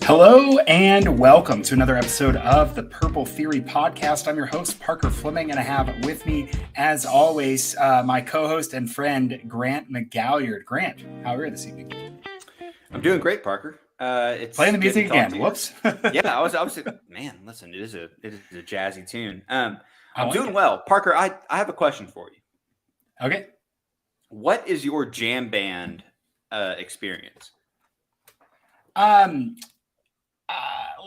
Hello and welcome to another episode of the Purple Theory Podcast. I'm your host, Parker Fleming, and I have with me, as always, my co-host and friend, Grant McGalliard. Grant, how are you this evening? I'm doing great, Parker. It's playing the music again. Whoops. Yeah, I was. Man, listen, it is a jazzy tune. I'm like doing it. well, Parker. I have a question for you. Okay. What is your jam band experience?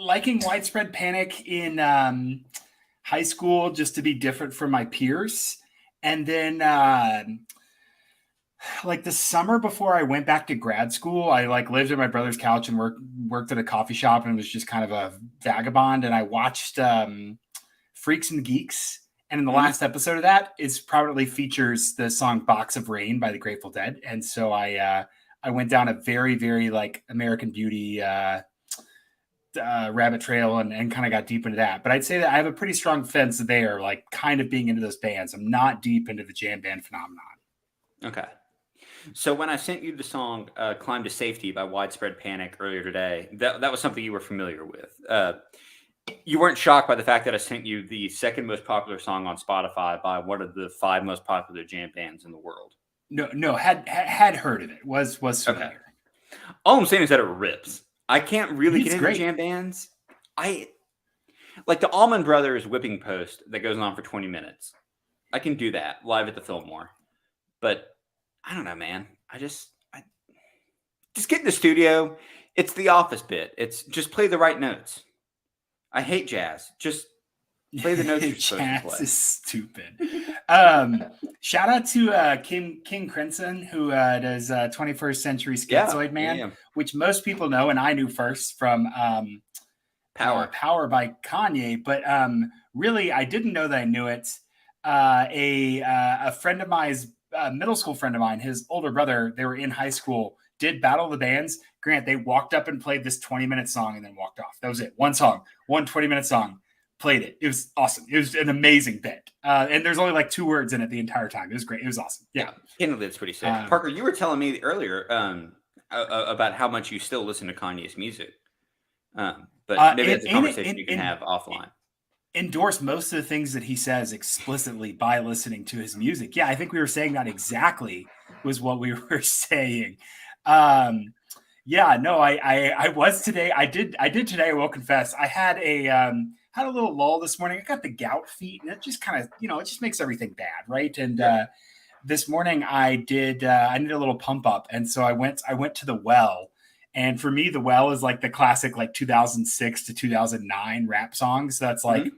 Liking Widespread Panic in high school just to be different from my peers, and then like the summer before I went back to grad school, I lived at my brother's couch and worked at a coffee shop and was just kind of a vagabond. And I watched Freaks and Geeks. And in the last episode of that, it prominently features the song Box of Rain by the Grateful Dead. And so I went down a very, very American Beauty rabbit trail and kind of got deep into that. But I'd say that I have a pretty strong fence there, kind of being into those bands. I'm not deep into the jam band phenomenon. Okay. So when I sent you the song Climb to Safety by Widespread Panic earlier today, that was something you were familiar with. You weren't shocked by the fact that I sent you the second most popular song on Spotify by one of the 5 most popular jam bands in the world. No, had heard of it. Was familiar. Okay. All I'm saying is that it rips. I can't really get into great. jam bands. I like the Allman Brothers whipping post that goes on for 20 minutes. I can do that live at the Fillmore. But I don't know, man. I just get in the studio. It's the Office bit. It's just play the right notes. I hate jazz. Just play the notes you're supposed to play. Jazz is stupid. Shout out to King Crimson, who does 21st Century Schizoid Man, which most people know, and I knew first from Power by Kanye. But really, I didn't know that I knew it. A friend of mine's middle school friend of mine, his older brother, they were in high school, did Battle of the Bands. Grant, they walked up and played this 20-minute song and then walked off. That was it. One song, one 20-minute song. Played it. It was awesome. It was an amazing bit. And there's only 2 words in it the entire time. It was great. It was awesome. Yeah. Candidly, it's pretty sick. Parker, you were telling me earlier about how much you still listen to Kanye's music. But maybe that's a conversation you can have offline. Endorse most of the things that he says explicitly by listening to his music. Yeah, I think we were saying that exactly was what we were saying. Yeah, no, I was today. I did today. I will confess. I had a little lull this morning. I got the gout feet, and it just kind of, it just makes everything bad, right? And this morning I needed a little pump up, and so I went to the well. And for me, the well is the classic 2006 to 2009 rap songs. So that's a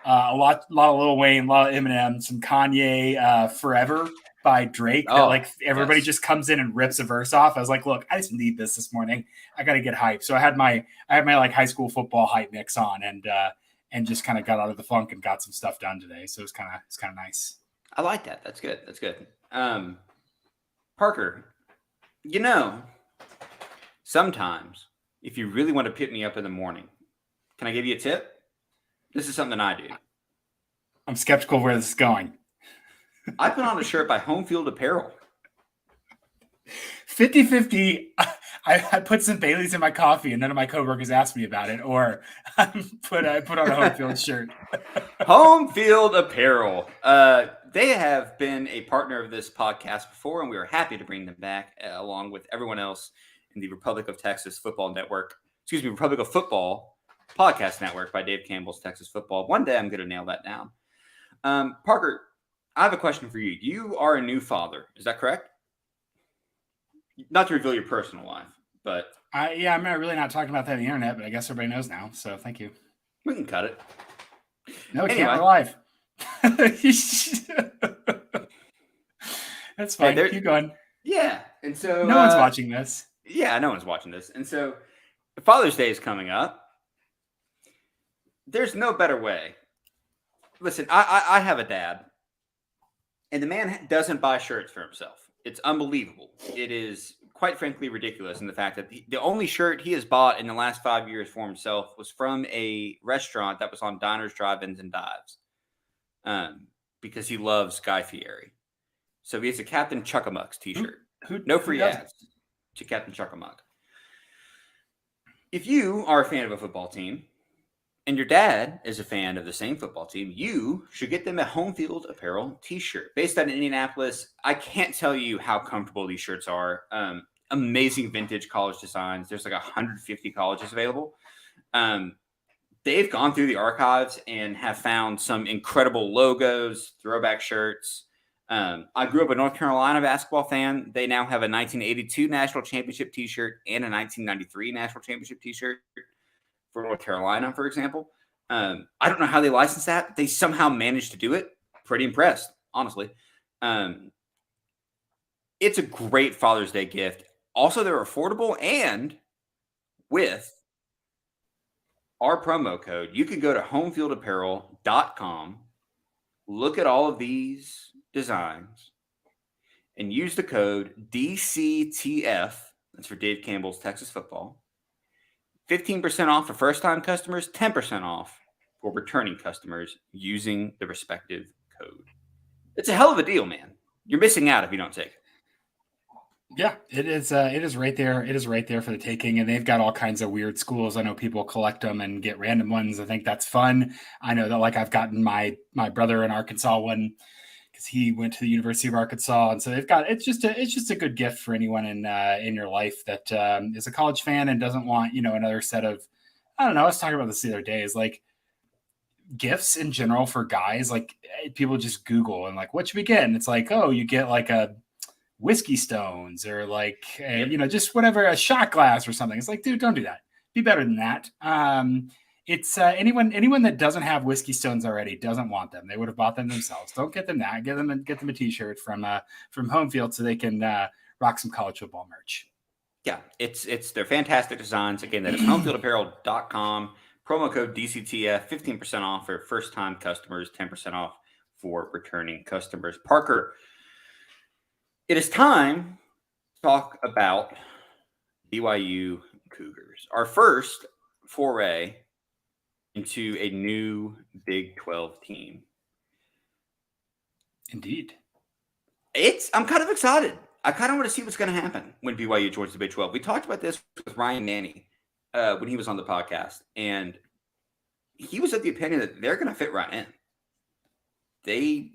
lot of Lil Wayne, a lot of Eminem, some Kanye, Forever by Drake. Everybody just comes in and rips a verse off. I was like, look, I just need this morning. I got to get hyped. So I had my high school football hype mix on and just kind of got out of the funk and got some stuff done today. So it's kind of nice. I like that. That's good. That's good. Parker, sometimes if you really want to pick me up in the morning, can I give you a tip? This is something I do. I'm skeptical where this is going. I put on a shirt by Home Field Apparel. 50-50. I put some Baileys in my coffee and none of my coworkers asked me about it, or I put on a Home Field shirt. Home Field Apparel. They have been a partner of this podcast before, and we are happy to bring them back along with everyone else in the Republic of Texas Football Network. Republic of Football Podcast Network by Dave Campbell's Texas Football. One day I'm going to nail that down. Parker, I have a question for you. You are a new father. Is that correct? Not to reveal your personal life, but... I'm really not talking about that on the internet, but I guess everybody knows now, so thank you. We can cut it. No, anyway. Can't. We're live. That's fine. Keep going. Yeah, and so... No one's watching this. Yeah, no one's watching this. And so Father's Day is coming up. There's no better way. Listen, I have a dad, and the man doesn't buy shirts for himself. It's unbelievable. It is, quite frankly, ridiculous in the fact that the only shirt he has bought in the last 5 years for himself was from a restaurant that was on Diners, Drive-Ins, and Dives because he loves Guy Fieri. So he has a Captain Chuckamuck's t-shirt. No free ads to Captain Chuckamuck. If you are a fan of a football team and your dad is a fan of the same football team, you should get them a Home Field Apparel t-shirt. Based out in Indianapolis, I can't tell you how comfortable these shirts are. Amazing vintage college designs. There's like 150 colleges available. They've gone through the archives and have found some incredible logos, throwback shirts. I grew up a North Carolina basketball fan. They now have a 1982 National Championship t-shirt and a 1993 National Championship t-shirt for North Carolina, for example. I don't know how they licensed that, but they somehow managed to do it. Pretty impressed, honestly. It's a great Father's Day gift. Also, they're affordable, and with our promo code, you can go to homefieldapparel.com, look at all of these designs, and use the code DCTF. That's for Dave Campbell's Texas Football. 15% off for first-time customers, 10% off for returning customers using the respective code. It's a hell of a deal, man. You're missing out if you don't take it. Yeah, it is. It is right there. It is right there for the taking, and they've got all kinds of weird schools. I know people collect them and get random ones. I think that's fun. I know that, like, I've gotten my brother in Arkansas one because he went to the University of Arkansas, and so they've got. It's just a good gift for anyone in your life that is a college fan and doesn't want another set of. I don't know. I was talking about this the other day. Is like gifts in general for guys. Like people just Google and like, what should we get? And it's like, oh, you get like a whiskey stones or like just whatever, a shot glass or something. It's like, dude, don't do that. Be better than that. It's anyone that doesn't have whiskey stones already doesn't want them. They would have bought them themselves. Don't get them that. Get them a t-shirt from Home Field so they can rock some college football merch. Yeah, they're fantastic designs. Again, that is homefieldapparel.com. Promo code DCTF, 15% off for first-time customers, 10% off for returning customers. Parker, it is time to talk about BYU Cougars. Our first foray into a new Big 12 team. Indeed. I'm kind of excited. I kind of want to see what's going to happen when BYU joins the Big 12. We talked about this with Ryan Nanny when he was on the podcast, and he was of the opinion that they're going to fit right in. They,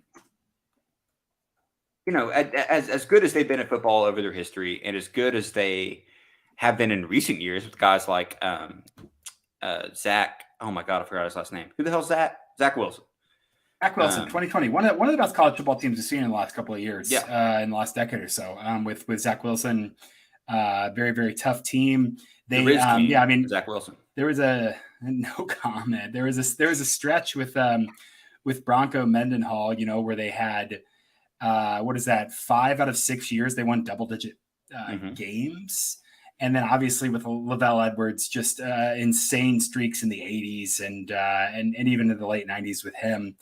as good as they've been at football over their history, and as good as they have been in recent years with guys like Zach. Oh my God, I forgot his last name. Who the hell's Zach? Zach Wilson. Zach Wilson, 2020, one of the best college football teams we've seen in the last couple of years. Yeah. In the last decade or so. With Zach Wilson, very, very tough team. Zach Wilson. There was no comment. There was a stretch with Bronco Mendenhall, where they had 5 out of 6 years they won double-digit games. And then obviously with Lavelle Edwards, just insane streaks in the 80s and even in the late 90s with him.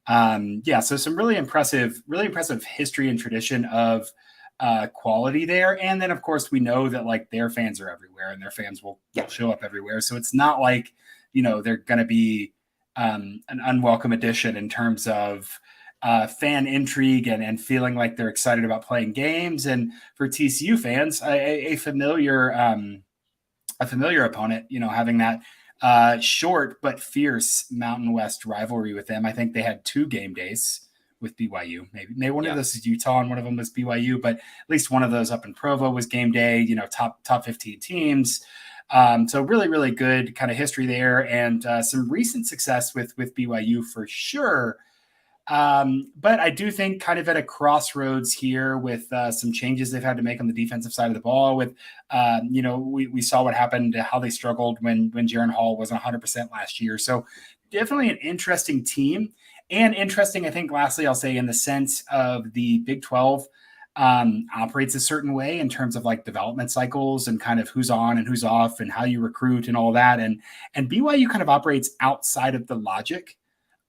So some really impressive history and tradition of quality there. And then of course we know that like their fans are everywhere and their fans will show up everywhere. So it's not like, they're going to be an unwelcome addition in terms of fan intrigue and feeling like they're excited about playing games. And for TCU fans, a familiar opponent, having that short but fierce Mountain West rivalry with them. I think they had 2 game days with BYU. Maybe one of those is Utah and one of them was BYU, but at least one of those up in Provo was game day, top 15 teams. So really, really good kind of history there and some recent success with BYU for sure. But I do think kind of at a crossroads here with some changes they've had to make on the defensive side of the ball with, we saw what happened, how they struggled when Jaren Hall wasn't 100% last year. So definitely an interesting team and interesting, I think, lastly, I'll say in the sense of the Big 12 operates a certain way in terms of like development cycles and kind of who's on and who's off and how you recruit and all that. And BYU kind of operates outside of the logic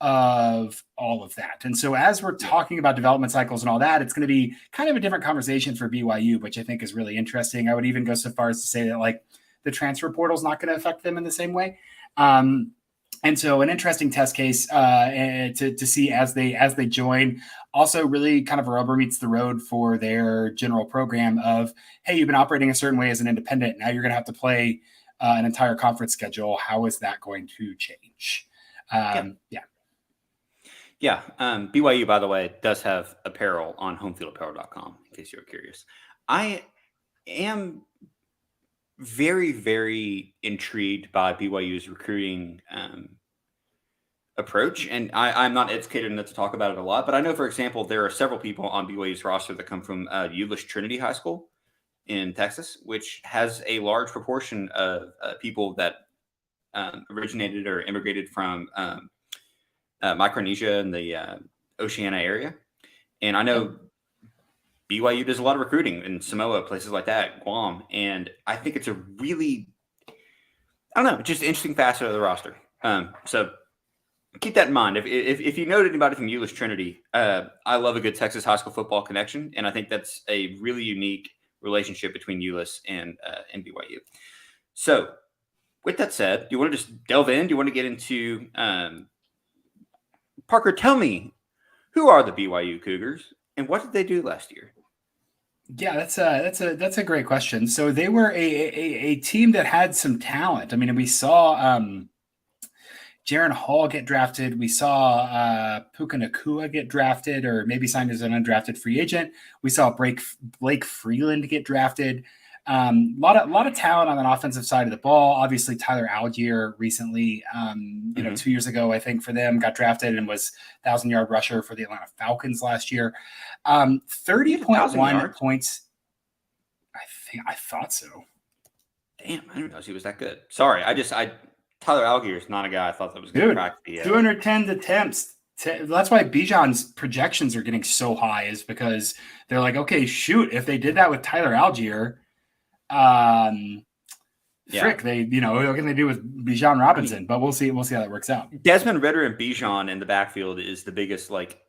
of all of that. And so as we're talking about development cycles and all that, it's going to be kind of a different conversation for BYU, which I think is really interesting. I would even go so far as to say that like the transfer portal is not going to affect them in the same way. And so an interesting test case to see as they join. Also really kind of a rubber meets the road for their general program of, hey, you've been operating a certain way as an independent. Now you're going to have to play an entire conference schedule, how is that going to change? Yeah. BYU, by the way, does have apparel on homefieldapparel.com, in case you're curious. I am very, very intrigued by BYU's recruiting approach, and I'm not educated enough to talk about it a lot, but I know, for example, there are several people on BYU's roster that come from Euless Trinity High School in Texas, which has a large proportion of people that originated or immigrated from Micronesia and the Oceania area. And I know BYU does a lot of recruiting in Samoa, places like that, Guam. And I think it's a really, I don't know, just interesting facet of the roster. So keep that in mind. If you know anybody from Euless Trinity, I love a good Texas high school football connection. And I think that's a really unique relationship between Euless and BYU. So with that said, do you want to just delve in? Do you want to get into Parker, tell me, who are the BYU Cougars and what did they do last year? Yeah, that's a great question. So they were a team that had some talent. I mean, we saw Jaron Hall get drafted. We saw Puka Nakua get drafted, or maybe signed as an undrafted free agent. We saw Blake Freeland get drafted. A lot of talent on the offensive side of the ball. Obviously, Tyler Algier recently, 2 years ago, I think, for them, got drafted and was 1,000-yard rusher for the Atlanta Falcons last year. 30.1 points. I thought so. Damn, I didn't realize he was that good. Sorry, Tyler Algier is not a guy I thought that was going to crack the 210 attempts. That's why Bijan's projections are getting so high, is because they're like, okay, shoot, if they did that with Tyler Algier, frick, they, what can they do with Bijan Robinson? But we'll see how that works out. Desmond Ridder and Bijan in the backfield is the biggest, like,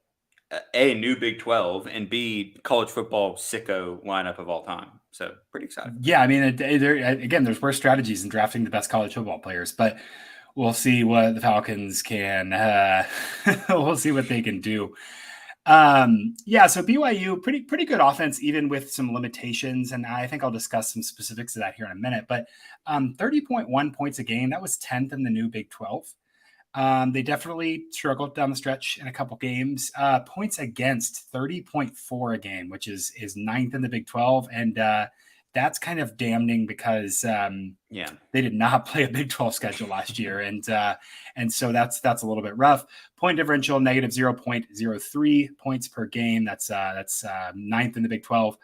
A, new Big 12, and B, college football sicko lineup of all time. So pretty excited. Yeah, I mean, there's worse strategies in drafting the best college football players, but we'll see what the Falcons can. We'll see what they can do. So BYU, pretty good offense, even with some limitations, and I think I'll discuss some specifics of that here in a minute. But 30.1 points a game, that was 10th in the new Big 12. They definitely struggled down the stretch in a couple games. Points against 30.4 a game, which is 9th in the Big 12. And that's kind of damning because they did not play a Big 12 schedule last year. And so that's a little bit rough. Point differential, negative 0.03 points per game. That's 9th in the Big 12.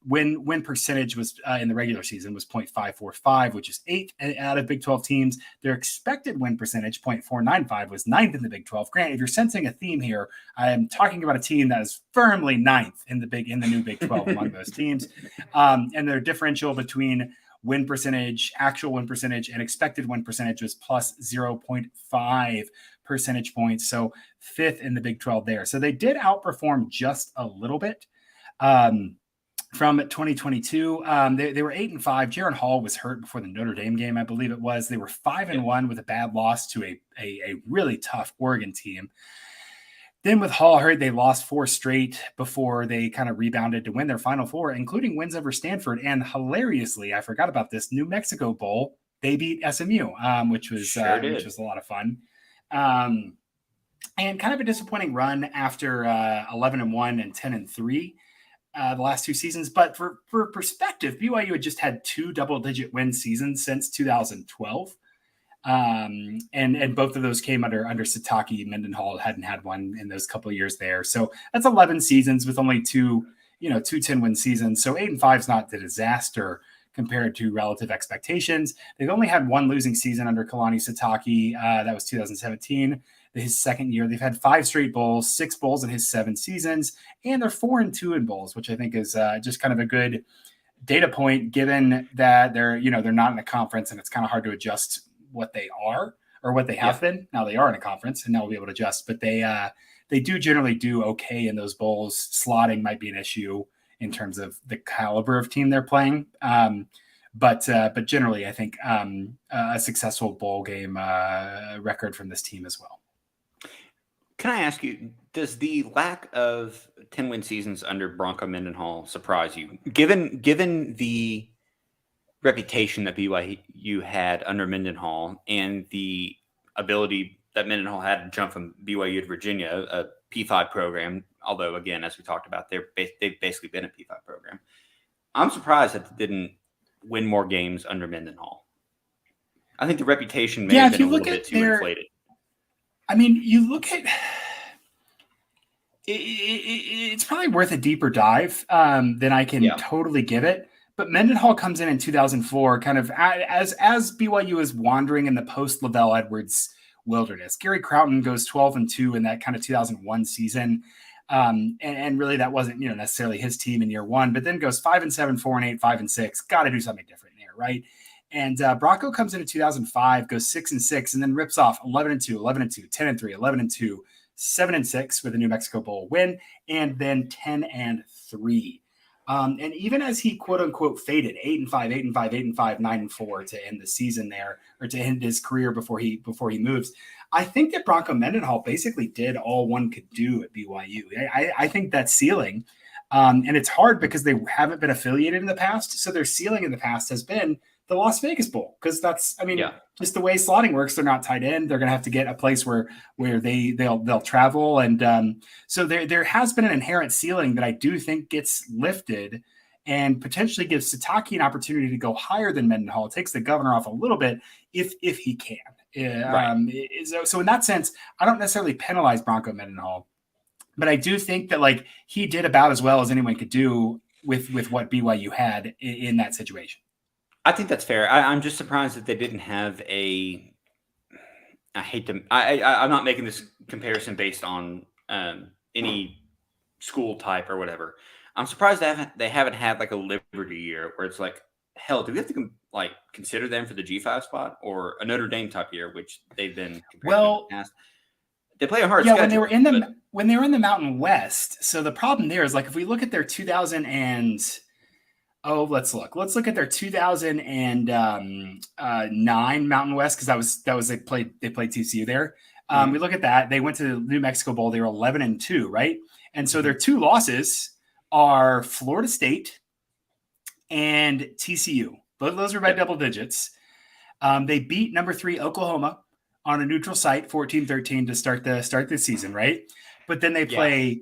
Win percentage was in the regular season was 0.545, which is 8th out of Big 12 teams. Their expected win percentage, 0.495, was 9th in the Big 12. Grant, if you're sensing a theme here, I am talking about a team that is firmly 9th in the new Big 12 among those teams. And their differential between win percentage, actual win percentage, and expected win percentage was plus 0.5 percentage points. So 5th in the Big 12 there. So they did outperform just a little bit. From 2022, they were 8-5. Jaron Hall was hurt before the Notre Dame game, I believe it was. They were 5-1 with a bad loss to a really tough Oregon team. Then with Hall hurt, they lost 4 straight before they kind of rebounded to win their final 4, including wins over Stanford. And hilariously, I forgot about this, New Mexico Bowl, they beat SMU, which was a lot of fun. And kind of a disappointing run after 11-1 and 10-3. The last 2 seasons. But for perspective, BYU had just had 2 double-digit win seasons since 2012. And both of those came under Sataki. Mendenhall hadn't had one in those couple of years there. So that's 11 seasons with only 2 10-win seasons. So 8-5 is not the disaster compared to relative expectations. They've only had 1 losing season under Kalani Sataki. That was 2017. His second year. They've had 5 straight bowls, 6 bowls in his 7 seasons, and they're 4-2 in bowls, which I think is just kind of a good data point, given that they're not in a conference and it's kind of hard to adjust what they are or what they have been. Now they are in a conference and now we'll be able to adjust, but they do generally do okay in those bowls. Slotting might be an issue in terms of the caliber of team they're playing. But generally, I think a successful bowl game record from this team as well. Can I ask you, does the lack of 10-win seasons under Bronco Mendenhall surprise you? Given the reputation that BYU had under Mendenhall and the ability that Mendenhall had to jump from BYU to Virginia, a P5 program, although, again, as we talked about, they've basically been a P5 program. I'm surprised that they didn't win more games under Mendenhall. I think the reputation may have been a little bit too inflated. I mean, you look at it's probably worth a deeper dive than I can totally give it. But Mendenhall comes in 2004, kind of as BYU is wandering in the post Lavelle Edwards wilderness. Gary Crowton goes 12-2 in that kind of 2001 season. And really that wasn't, necessarily his team in year one, but then goes 5-7, 4-8, 5-6. Got to do something different there, right? And Bronco comes in 2005, goes 6-6, and then rips off 11-2, 11-2, 10-3, 11-2, 7-6 with a New Mexico Bowl win, and then 10-3. And even as he quote unquote faded 8-5, 8-5, 8-5, 9-4 to end the season there, or to end his career before he moves, I think that Bronco Mendenhall basically did all one could do at BYU. I think that ceiling, and it's hard because they haven't been affiliated in the past. So their ceiling in the past has been the Las Vegas Bowl, because that's, just the way slotting works. They're not tight end. They're going to have to get a place where they'll travel. And so there has been an inherent ceiling that I do think gets lifted and potentially gives Sataki an opportunity to go higher than Mendenhall. It takes the governor off a little bit if he can. Right. So in that sense, I don't necessarily penalize Bronco Mendenhall, but I do think that he did about as well as anyone could do with what BYU had in that situation. I think that's fair. I'm just surprised that they didn't have I'm not making this comparison based on any school type or whatever. I'm surprised they haven't had a Liberty year where it's hell, do we have to consider them for the G5 spot, or a Notre Dame type year, which they've been compared to in the past? They play a hard schedule. When they were in the Mountain West. So the problem there is if we look at their let's look at their 2009 Mountain West, because they played TCU there. We look at that. They went to the New Mexico Bowl. They were 11-2, right? And so their two losses are Florida State and TCU. Both of those were by double digits. They beat number 3 Oklahoma on a neutral site, 14-13 to start the season, right? But then they play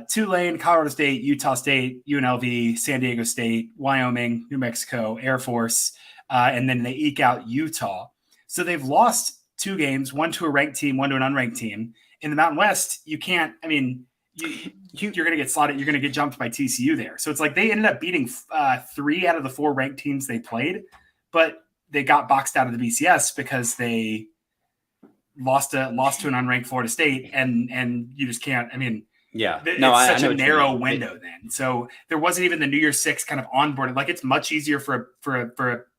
Tulane, Colorado State, Utah State, UNLV, San Diego State, Wyoming, New Mexico, Air Force, and then they eke out Utah. So they've lost 2 games, one to a ranked team, one to an unranked team. In the Mountain West, you can't. You're going to get slotted. You're going to get jumped by TCU there. So it's they ended up beating 3 out of the 4 ranked teams they played, but they got boxed out of the BCS because they lost to an unranked Florida State, and you just can't. It's such a narrow window then. So there wasn't even the New Year's Six kind of onboarding. It's much easier for a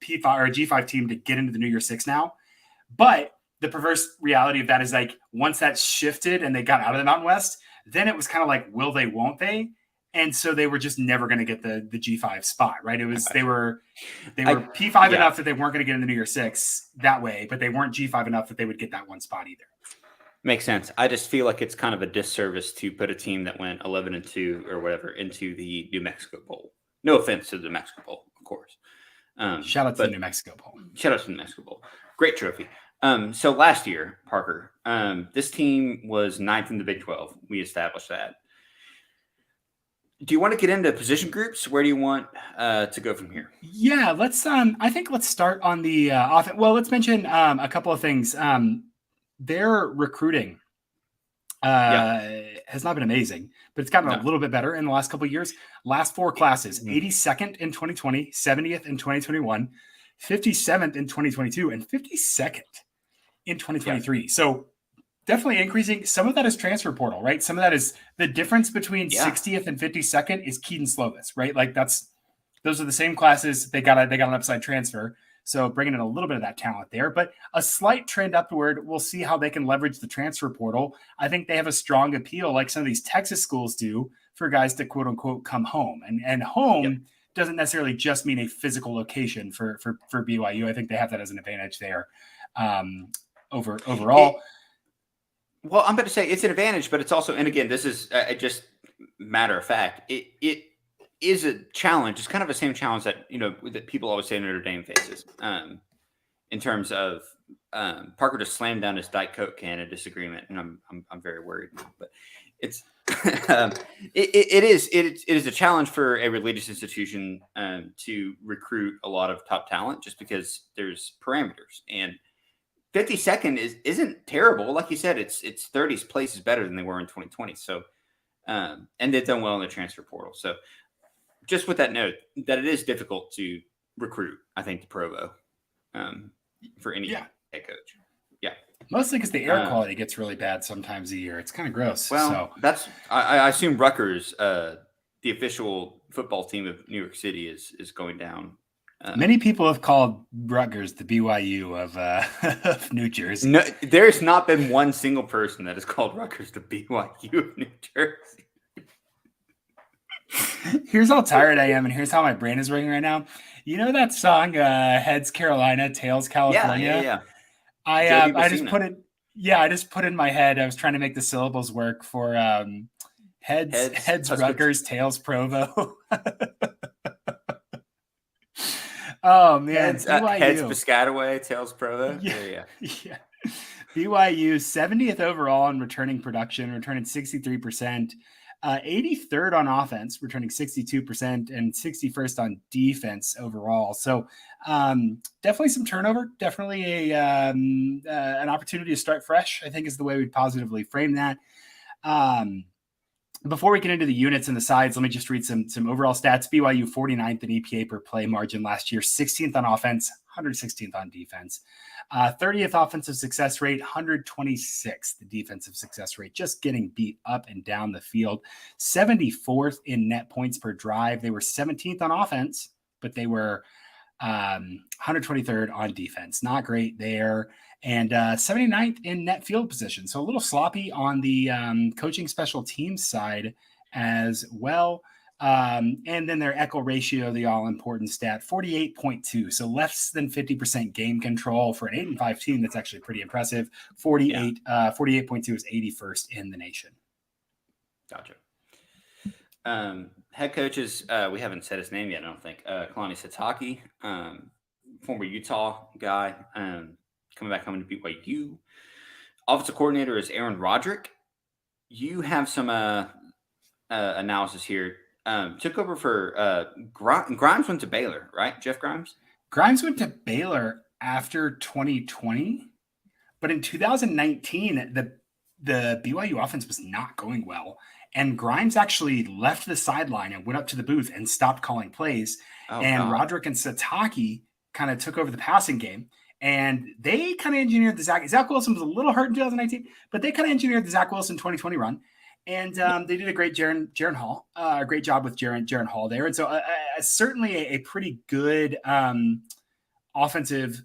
P5 or a G5 team to get into the New Year's Six now. But the perverse reality of that is once that shifted and they got out of the Mountain West, then it was kind of will they, won't they? And so they were just never going to get the G5 spot, right? It was they were P5 enough that they weren't going to get in the New Year's Six that way, but they weren't G5 enough that they would get that one spot either. Makes sense. I just feel like it's kind of a disservice to put a team that went 11-2 or whatever into the New Mexico Bowl. No offense to the New Mexico Bowl, of course. Shout out to the New Mexico Bowl. Shout out to the New Mexico Bowl. Great trophy. So last year, Parker, this team was 9th in the Big 12. We established that. Do you want to get into position groups? Where do you want to go from here? Yeah, let's. I think let's start on the offense. Well, let's mention a couple of things. Their recruiting has not been amazing, but it's gotten a little bit better in the last couple of years. Last 4 classes: 82nd in 2020, 70th in 2021, 57th in 2022, and 52nd in 2023. So definitely increasing. Some of that is transfer portal, right? Some of that is the difference between 60th and 52nd is Keaton Slovis, right? Those are the same classes. They got an upside transfer. So bringing in a little bit of that talent there, but a slight trend upward. We'll see how they can leverage the transfer portal. I think they have a strong appeal, like some of these Texas schools do, for guys to quote unquote come home. And home doesn't necessarily just mean a physical location for BYU. I think they have that as an advantage there overall. Well, I'm going to say it's an advantage, but it's also, and again, this is just matter of fact. is a challenge. It's kind of the same challenge that that people always say Notre Dame faces. In terms of Parker just slammed down his Diet Coke can in disagreement, and I'm very worried now. But it's it is a challenge for a religious institution to recruit a lot of top talent, just because there's parameters. And 52nd isn't terrible. Like you said, it's 30th place is better than they were in 2020. So and they've done well in the transfer portal. So just with that note, that it is difficult to recruit, I think, the Provo for any head coach. Yeah. Mostly because the air quality gets really bad sometimes a year. It's kind of gross. Well, so I assume Rutgers, the official football team of New York City, is going down. Many people have called Rutgers the BYU of New Jersey. No, there's not been one single person that has called Rutgers the BYU of New Jersey. Here's how tired I am, and here's how my brain is working right now. You know that song, Heads Carolina, Tails California? Yeah. I just put it. Yeah, I just put in my head. I was trying to make the syllables work for heads Rutgers, tails Provo. Oh man, heads Piscataway, tails Provo. Yeah. BYU 70th overall in returning production, returning 63%. 83rd on offense, returning 62%, and 61st on defense overall. So definitely some turnover, definitely an opportunity to start fresh, I think is the way we'd positively frame that. Before we get into the units and the sides, let me just read some overall stats. BYU 49th in EPA per play margin last year, 16th on offense, 116th on defense. 30th offensive success rate, 126th defensive success rate, just getting beat up and down the field. 74th in net points per drive. They were 17th on offense, but they were 123rd on defense. Not great there. And 79th in net field position. So a little sloppy on the coaching special teams side as well. And then their echo ratio, the all-important stat, 48.2. So less than 50% game control for an 8-5 team. That's actually pretty impressive. 48.2 is 81st in the nation. Gotcha. Head coaches, we haven't said his name yet, I don't think. Kalani Sitake, former Utah guy, coming to BYU. Offensive coordinator is Aaron Roderick. You have some analysis here. Took over for Grimes went to Baylor, right? Jeff Grimes? Grimes went to Baylor after 2020, but in 2019, the BYU offense was not going well. And Grimes actually left the sideline and went up to the booth and stopped calling plays. Roderick and Sitake kind of took over the passing game. And they kind of engineered the Zach Wilson was a little hurt in 2019, but they kind of engineered the Zach Wilson 2020 run. And they did a great Jaron Hall, great job with Jaron Hall there. And so certainly a pretty good offensive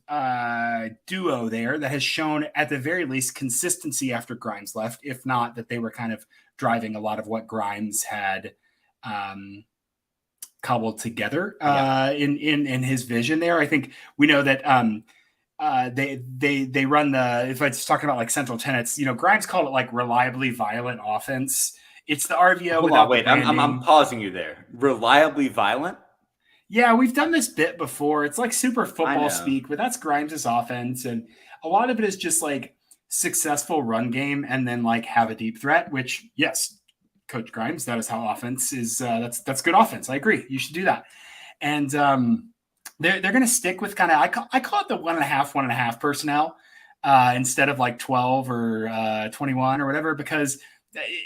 duo there that has shown at the very least consistency after Grimes left, if not that they were kind of driving a lot of what Grimes had cobbled together in his vision there. I think we know that they run the, if I was talking about like central tenets, Grimes called it like reliably violent offense. It's the RVO. Hold on, wait, I'm pausing you there. Reliably violent? Yeah, we've done this bit before. It's like super football speak, but that's Grimes' offense. And a lot of it is just like successful run game and then like have a deep threat, which yes, Coach Grimes, that is how offense is. That's good offense. I agree. You should do that. And they're going to stick with kind of, I call it the 1.5 personnel instead of like 12 or 21 or whatever, because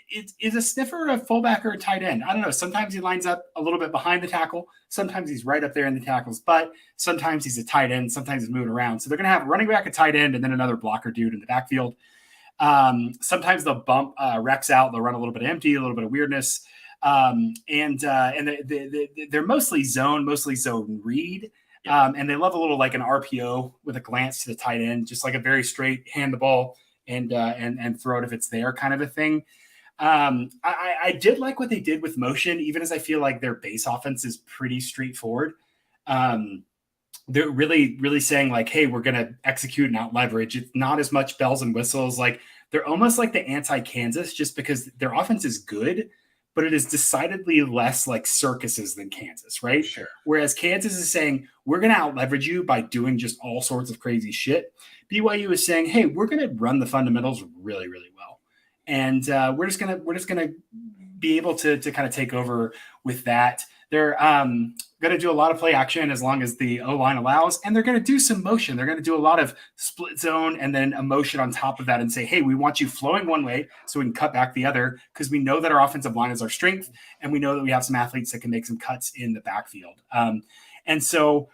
it's a sniffer, a fullback, or a tight end. I don't know. Sometimes he lines up a little bit behind the tackle. Sometimes he's right up there in the tackles, but sometimes he's a tight end. Sometimes he's moving around. So they're going to have a running back, a tight end, and then another blocker dude in the backfield. Sometimes they'll bump Rex out. They'll run a little bit empty, a little bit of weirdness. And they're mostly zone read. And they love a little like an RPO with a glance to the tight end, just like a very straight hand the ball and throw it if it's there kind of a thing. I did like what they did with motion, even as I feel like their base offense is pretty straightforward. They're really saying like, hey, we're going to execute and out leverage. It's not as much bells and whistles. Like they're almost like the anti-Kansas just because their offense is good, but it is decidedly less like circuses than Kansas, right? Sure. Whereas Kansas is saying, we're going to out leverage you by doing just all sorts of crazy shit. BYU is saying, hey, we're going to run the fundamentals really, really well. And we're just gonna be able to kind of take over with that. They're going to do a lot of play action as long as the O-line allows, and they're going to do some motion. They're going to do a lot of split zone and then a motion on top of that and say, hey, we want you flowing one way so we can cut back the other, because we know that our offensive line is our strength, and we know that we have some athletes that can make some cuts in the backfield. And so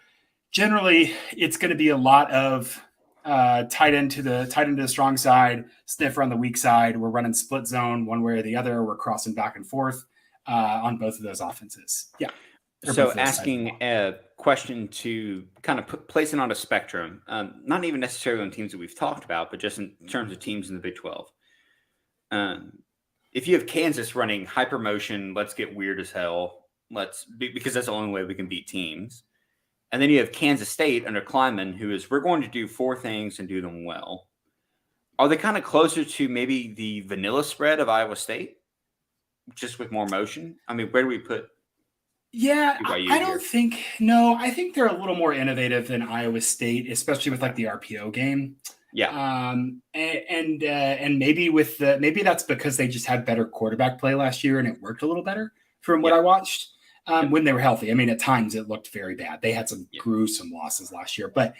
generally it's going to be a lot of tight end to the strong side, sniffer on the weak side. We're running split zone one way or the other. We're crossing back and forth on both of those offenses. Yeah. So asking a question to kind of place it on a spectrum, not even necessarily on teams that we've talked about, but just in terms of teams in the Big 12. If you have Kansas running hyper motion, let's get weird as hell, because that's the only way we can beat teams. And then you have Kansas State under Kleiman, who is, we're going to do 4 things and do them well. Are they kind of closer to maybe the vanilla spread of Iowa State, just with more motion? I mean, where do we put? Yeah, I think they're a little more innovative than Iowa State, especially with like the RPO game. Yeah. And maybe that's because they just had better quarterback play last year and it worked a little better from what I watched when they were healthy. I mean, at times it looked very bad. They had some gruesome losses last year, but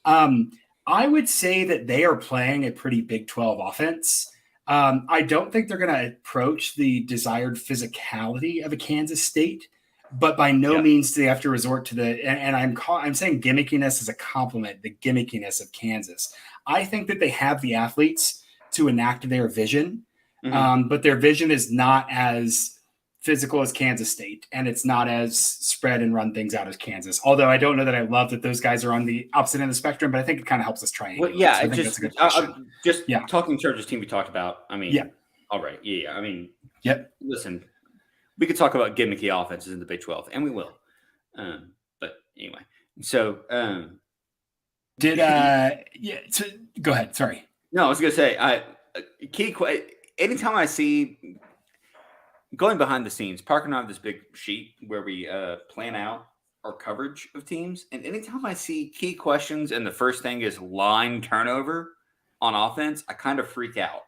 I would say that they are playing a pretty Big 12 offense. I don't think they're going to approach the desired physicality of a Kansas State, but by no means do they have to resort to and I'm saying gimmickiness as a compliment, the gimmickiness of Kansas. I think that they have the athletes to enact their vision, but their vision is not as physical as Kansas State, and it's not as spread and run things out as Kansas. Although I don't know that I love that those guys are on the opposite end of the spectrum, but I think it kind of helps us triangulate. Well, yeah, so I think that's a good question. Talking in terms of team we talked about. I mean, all right, yeah. I mean, listen, we could talk about gimmicky offenses in the Big 12, and we will. But anyway, so so go ahead. Sorry. No, I was going to say, anytime I see going behind the scenes, Parker and I have this big sheet where we plan out our coverage of teams, and anytime I see key questions and the first thing is line turnover on offense, I kind of freak out.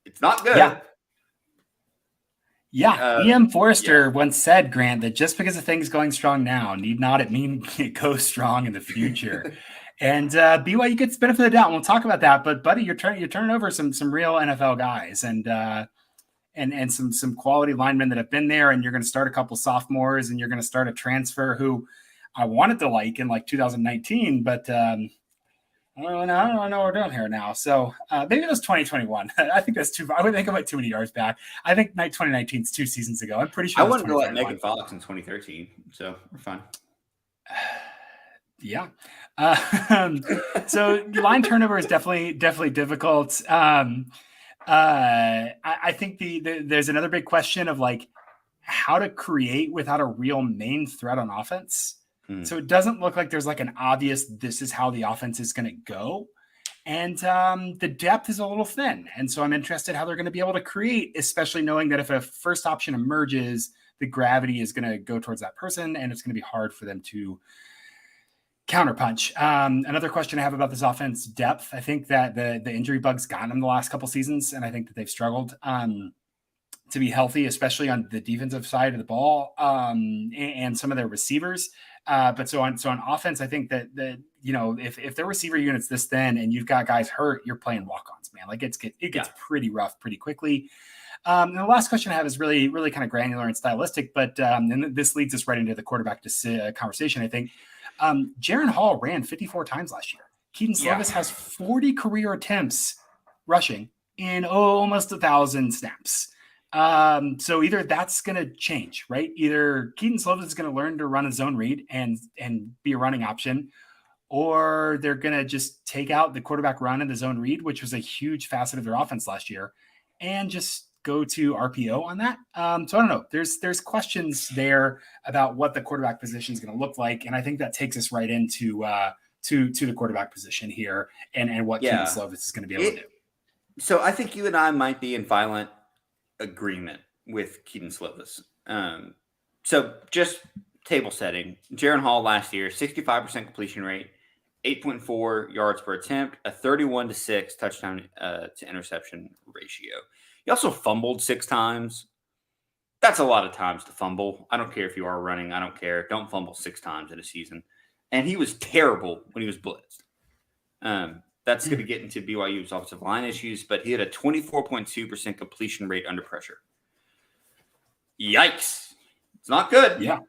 It's not good. Yeah. E.M. Forrester once said, Grant, that just because a thing's going strong now need not it mean it goes strong in the future. And BYU gets the benefit of the doubt. And we'll talk about that. But buddy, you're turning over some real NFL guys and some quality linemen that have been there. And you're going to start a couple sophomores, and you're going to start a transfer who I wanted to like in like 2019, but I don't know what we're doing here now. So maybe that's 2021. I think that's I would think I'm like too many yards back. I think 2019 is 2 seasons ago. I'm pretty sure. I wanted to let Megan Fox in 2013, so we're fine. Yeah. So line turnover is definitely difficult. I think there's another big question of like how to create without a real main threat on offense. So it doesn't look like there's like an obvious, this is how the offense is going to go. And the depth is a little thin. And so I'm interested how they're going to be able to create, especially knowing that if a first option emerges, the gravity is going to go towards that person, and it's going to be hard for them to counterpunch. Another question I have about this offense, depth. I think that the injury bug's gotten them the last couple seasons, and I think that they've struggled to be healthy, especially on the defensive side of the ball and some of their receivers. But so on offense, I think that if their receiver unit's this thin and you've got guys hurt, you're playing walk-ons, man. Like it gets pretty rough pretty quickly. And the last question I have is really, really kind of granular and stylistic, but and this leads us right into the quarterback conversation. I think Jaron Hall ran 54 times last year. Keaton Slovis has 40 career attempts rushing in almost 1,000 snaps. So either that's going to change, right? Either Keaton Slovis is going to learn to run a zone read and be a running option, or they're going to just take out the quarterback run and the zone read, which was a huge facet of their offense last year, and just go to RPO on that. So I don't know. There's questions there about what the quarterback position is going to look like, and I think that takes us right into to the quarterback position here and what Keaton Slovis is going to be able to do. So I think you and I might be in violent agreement with Keaton Slovis. So just table setting. Jaron Hall last year, 65% completion rate, 8.4 yards per attempt, a 31-6 touchdown to interception ratio. He also fumbled 6 times. That's a lot of times to fumble. I don't care if you are running. I don't care. Don't fumble 6 times in a season. And he was terrible when he was blitzed. That's going to get into BYU's offensive line issues, but he had a 24.2% completion rate under pressure. Yikes. It's not good. Yeah.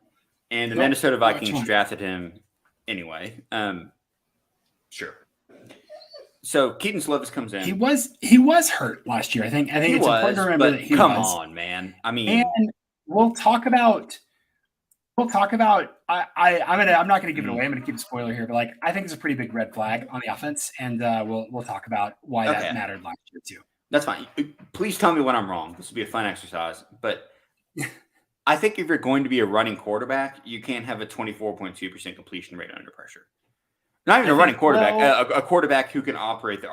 And the Minnesota Vikings drafted him anyway. Sure. So Keaton Slovis comes in. He was hurt last year. I think it's important to remember that he was. Come on, man. I mean, and we'll talk about. I'm not going to give it away. I'm going to keep a spoiler here, but I think it's a pretty big red flag on the offense, and we'll talk about why that mattered last year too. That's fine. Please tell me when I'm wrong. This will be a fun exercise, but I think if you're going to be a running quarterback, you can't have a 24.2% completion rate under pressure. Not even a running quarterback, a quarterback who can operate that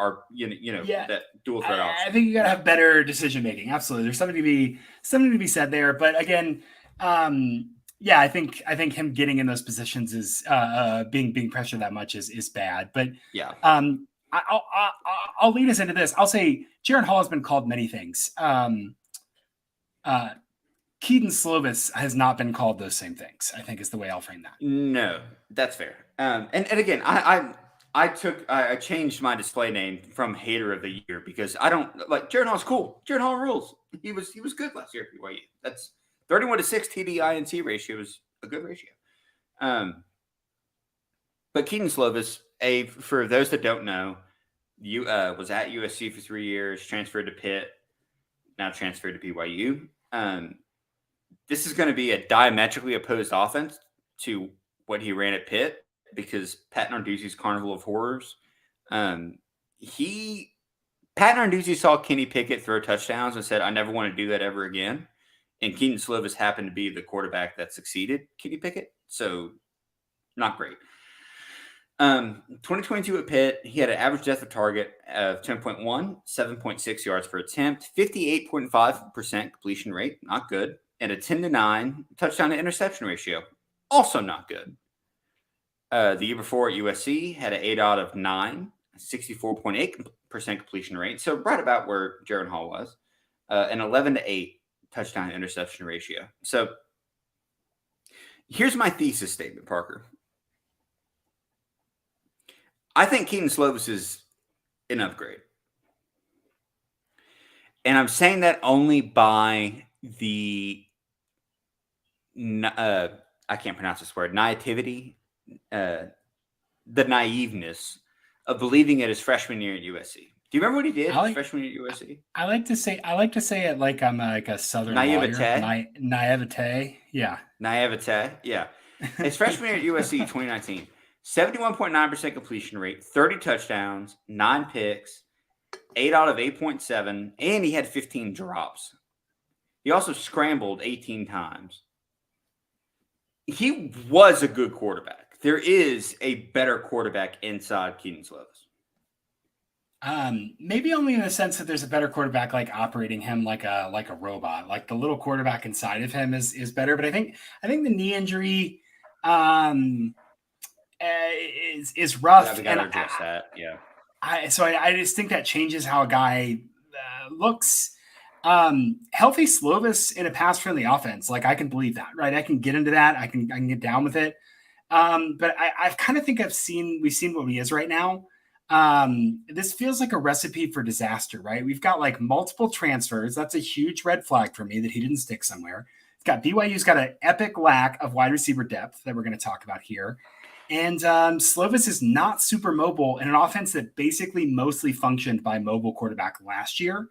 dual threat option. I think you got to have better decision making. Absolutely, there's something to be said there. But again, I think him getting in those positions is being pressured that much is bad. But yeah, I'll lead us into this. I'll say Jaron Hall has been called many things. Keaton Slovis has not been called those same things, I think is the way I'll frame that. No, that's fair. And again, I changed my display name from Hater of the Year because I don't like Jaron Hall's cool. Jaron Hall rules. He was good last year at BYU. That's 31-6 TD-INT ratio is a good ratio. But Keaton Slovis, for those that don't know, was at USC for 3 years, transferred to Pitt, now transferred to BYU. This is going to be a diametrically opposed offense to what he ran at Pitt because Pat Narduzzi's Carnival of Horrors. Pat Narduzzi saw Kenny Pickett throw touchdowns and said, I never want to do that ever again. And Keaton Slovis happened to be the quarterback that succeeded Kenny Pickett. So not great. 2022 at Pitt, he had an average depth of target of 10.1, 7.6 yards per attempt, 58.5% completion rate, not good, and a 10-9 touchdown to interception ratio, also not good. The year before at USC, had an ADOT of 9, 64.8% completion rate, so right about where Jaron Hall was, an 11-8 touchdown to interception ratio. So here's my thesis statement, Parker. I think Keaton Slovis is an upgrade. And I'm saying that only by the, I can't pronounce this word, naivety, the naiveness of believing it his freshman year at USC. Do you remember what he did his freshman year at USC? I like to say it like I'm like a Southern naivete. Lawyer. Naivete, yeah. Naivete, yeah. His freshman year at USC 2019. 71.9% completion rate, 30 touchdowns, 9 picks, 8 out of 8.7, and he had 15 drops. He also scrambled 18 times. He was a good quarterback. There is a better quarterback inside Keaton Slovis. Maybe only in the sense that there's a better quarterback like operating him like a robot. Like the little quarterback inside of him is better. But I think the knee injury is rough. Yeah, we got to address that. Yeah. I just think that changes how a guy looks. Healthy Slovis in a pass-friendly offense, like I can believe that, right? I can get into that. I can get down with it. But I kind of think we've seen what he is right now. This feels like a recipe for disaster, right? We've got like multiple transfers. That's a huge red flag for me that he didn't stick somewhere. It's got BYU's got an epic lack of wide receiver depth that we're going to talk about here. And Slovis is not super mobile in an offense that basically mostly functioned by mobile quarterback last year.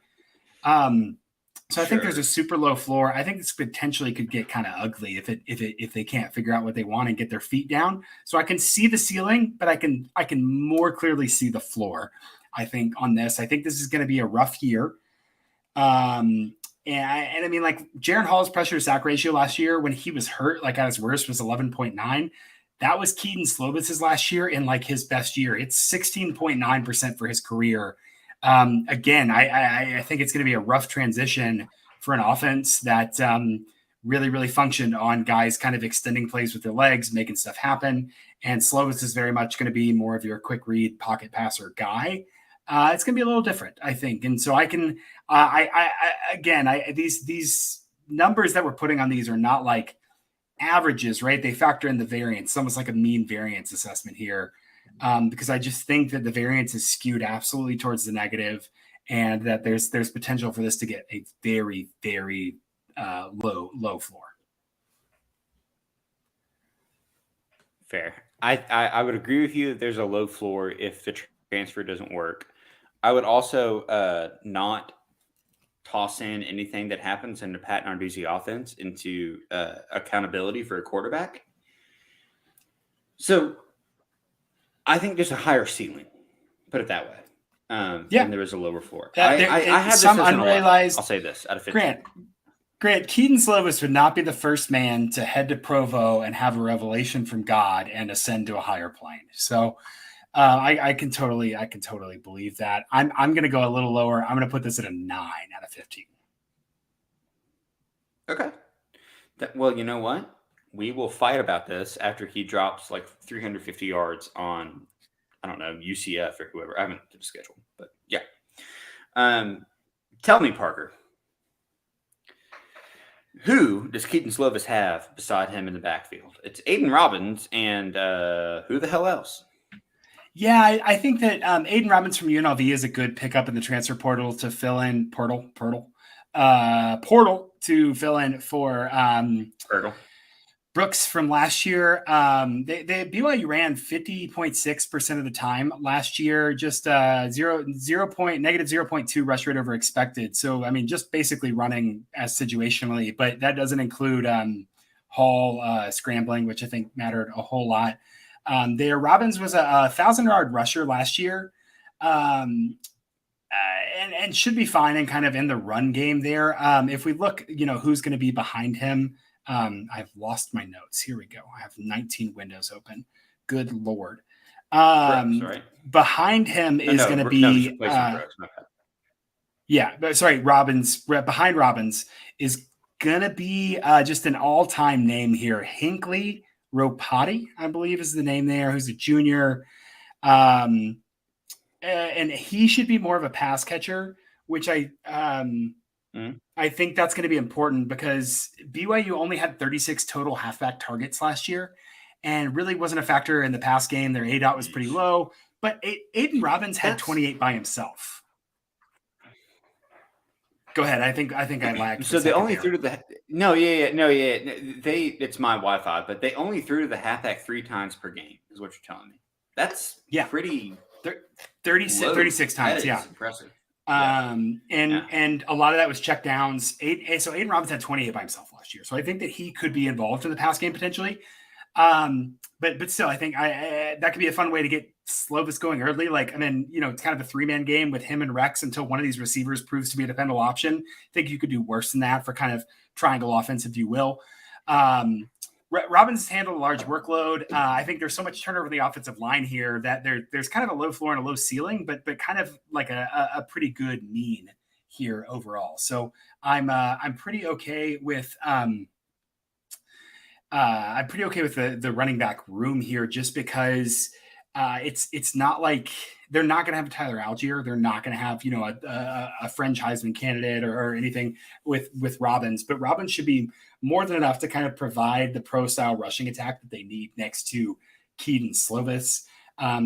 So I think there's a super low floor. I think this potentially could get kind of ugly if they can't figure out what they want and get their feet down. So I can see the ceiling, but I can more clearly see the floor. I think on this, I think this is going to be a rough year. And I mean, like Jaron Hall's pressure to sack ratio last year when he was hurt, like at his worst, was 11.9. That was Keaton Slovis's last year in like his best year. It's 16.9% for his career. Again, I think it's going to be a rough transition for an offense that really functioned on guys kind of extending plays with their legs, making stuff happen. And Slovis is very much going to be more of your quick read pocket passer guy. It's going to be a little different, I think. And so I can, these numbers that we're putting on these are not like averages, right? They factor in the variance. It's almost like a mean variance assessment here, because I just think that the variance is skewed absolutely towards the negative, and that there's potential for this to get a very, very low floor. Fair. I would agree with you that there's a low floor if the transfer doesn't work. I would also not toss in anything that happens in the Pat Narduzzi offense into accountability for a quarterback. So I think there's a higher ceiling, put it that way. And there is a lower floor. I have some this as unrealized. I'll say this out of 15. Grant, Keaton Slovis would not be the first man to head to Provo and have a revelation from God and ascend to a higher plane. So I can totally believe that. I'm going to go a little lower. I'm going to put this at a 9 out of 15. Okay. Well, you know what? We will fight about this after he drops like 350 yards on, I don't know, UCF or whoever. I haven't did a schedule, but yeah. Tell me, Parker, who does Keaton Slovis have beside him in the backfield? It's Aiden Robbins, and who the hell else? Yeah, I think that Aiden Robbins from UNLV is a good pickup in the transfer portal to fill in portal to fill in for Brooks from last year. BYU ran 50.6% of the time last year, just -0.2 rush rate over expected. So, I mean, just basically running as situationally, but that doesn't include Hall scrambling, which I think mattered a whole lot. Robbins was a 1,000-yard rusher last year, and should be fine and kind of in the run game there. If we look, who's going to be behind him. I've lost my notes. Here we go. I have 19 windows open. Good Lord. Brooks, right? Behind him is going to be, Robbins. Behind Robbins is going to be just an all-time name here. Hinckley Ropati, I believe is the name there, who's a junior. And he should be more of a pass catcher, which I think that's going to be important because BYU only had 36 total halfback targets last year and really wasn't a factor in the pass game. Their ADOT was pretty low, but Aiden Robbins had 28 by himself. Go ahead. I think I lagged. So they only threw to the it's my Wi-Fi, but they only threw to the halfback 3 times per game, is what you're telling me. That's pretty 36 times. That is impressive. And a lot of that was check downs. So Aiden Robbins had 28 by himself last year. So I think that he could be involved in the pass game potentially. But still, I think that could be a fun way to get Slovis going early. It's kind of a 3-man game with him and Rex until one of these receivers proves to be a dependable option. I think you could do worse than that for kind of triangle offense, if you will. Robbins has handled a large workload. I think there's so much turnover in the offensive line here that there's kind of a low floor and a low ceiling, but kind of like a pretty good mean here overall. So I'm pretty okay with the running back room here, just because it's not like they're not going to have Tyler Algier. They're not going to have a French Heisman candidate or anything with Robbins, but Robbins should be more than enough to kind of provide the pro style rushing attack that they need next to Keaton Slovis.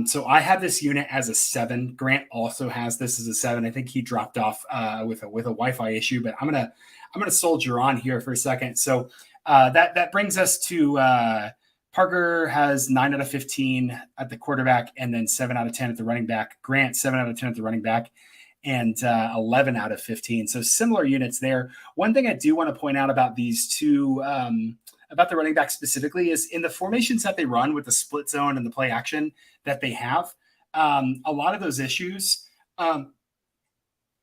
So I have this unit as a 7. Grant also has this as a 7. I think he dropped off with a Wi-Fi issue, but I'm gonna soldier on here for a second. So that brings us to Parker has 9 out of 15 at the quarterback, and then 7 out of 10 at the running back. Grant 7 out of 10 at the running back, and 11 out of 15. So similar units there. One thing I do want to point out about these two, about the running back specifically, is in the formations that they run with the split zone and the play action that they have, a lot of those issues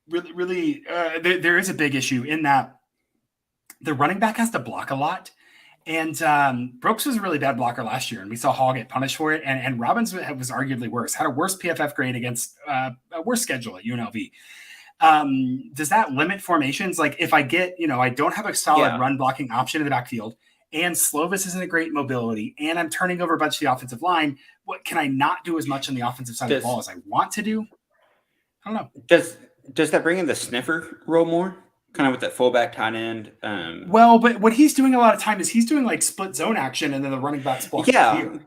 there is a big issue in that the running back has to block a lot. And Brooks was a really bad blocker last year, and we saw Hall get punished for it. And Robbins was arguably worse, had a worse PFF grade against a worse schedule at UNLV. Does that limit formations? Like if I get, I don't have a solid run blocking option in the backfield, and Slovis isn't a great mobility, and I'm turning over a bunch of the offensive line, what can I not do as much on the offensive side of the ball as I want to do? I don't know. Does that bring in the sniffer role more? Kind of with that fullback tight end? Well, but what he's doing a lot of time is he's doing like split zone action, and then the running back's blocking here.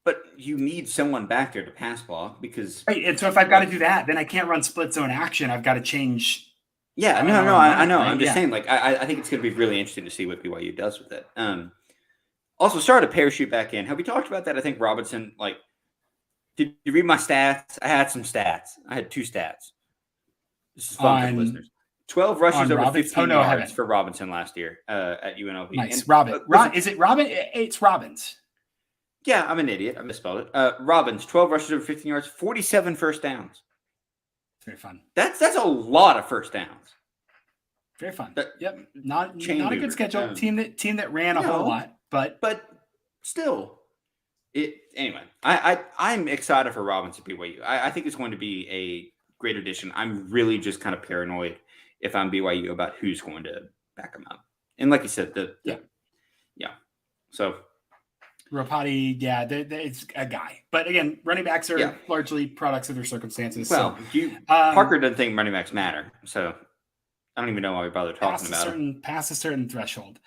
But you need someone back there to pass block because right. And so if I've got to do that, then I can't run split zone action. I've got to change. Yeah, I know. Right? I'm just saying, like, I think it's going to be really interesting to see what BYU does with it. Also, sorry to parachute back in. Have we talked about that? I think Robinson, like, did you read my stats? I had some stats. I had 2 stats. This is fun for the listeners. 12 rushes over 15 yards for Robinson last year at UNLV. Nice. Is it Robin? It's Robbins. Yeah, I'm an idiot. I misspelled it. Robbins, 12 rushes over 15 yards, 47 first downs. Very fun. That's a lot of first downs. Very fun. Yep. Not a good schedule. Team that ran a whole lot, but still. Anyway, I'm excited for Robinson at BYU. I think it's going to be a great addition. I'm really just kind of paranoid if I'm BYU about who's going to back him up. And like you said, So Rapati, it's a guy. But again, running backs are largely products of their circumstances. Well, Parker doesn't think running backs matter, so I don't even know why we bother talking about it. Past a certain threshold.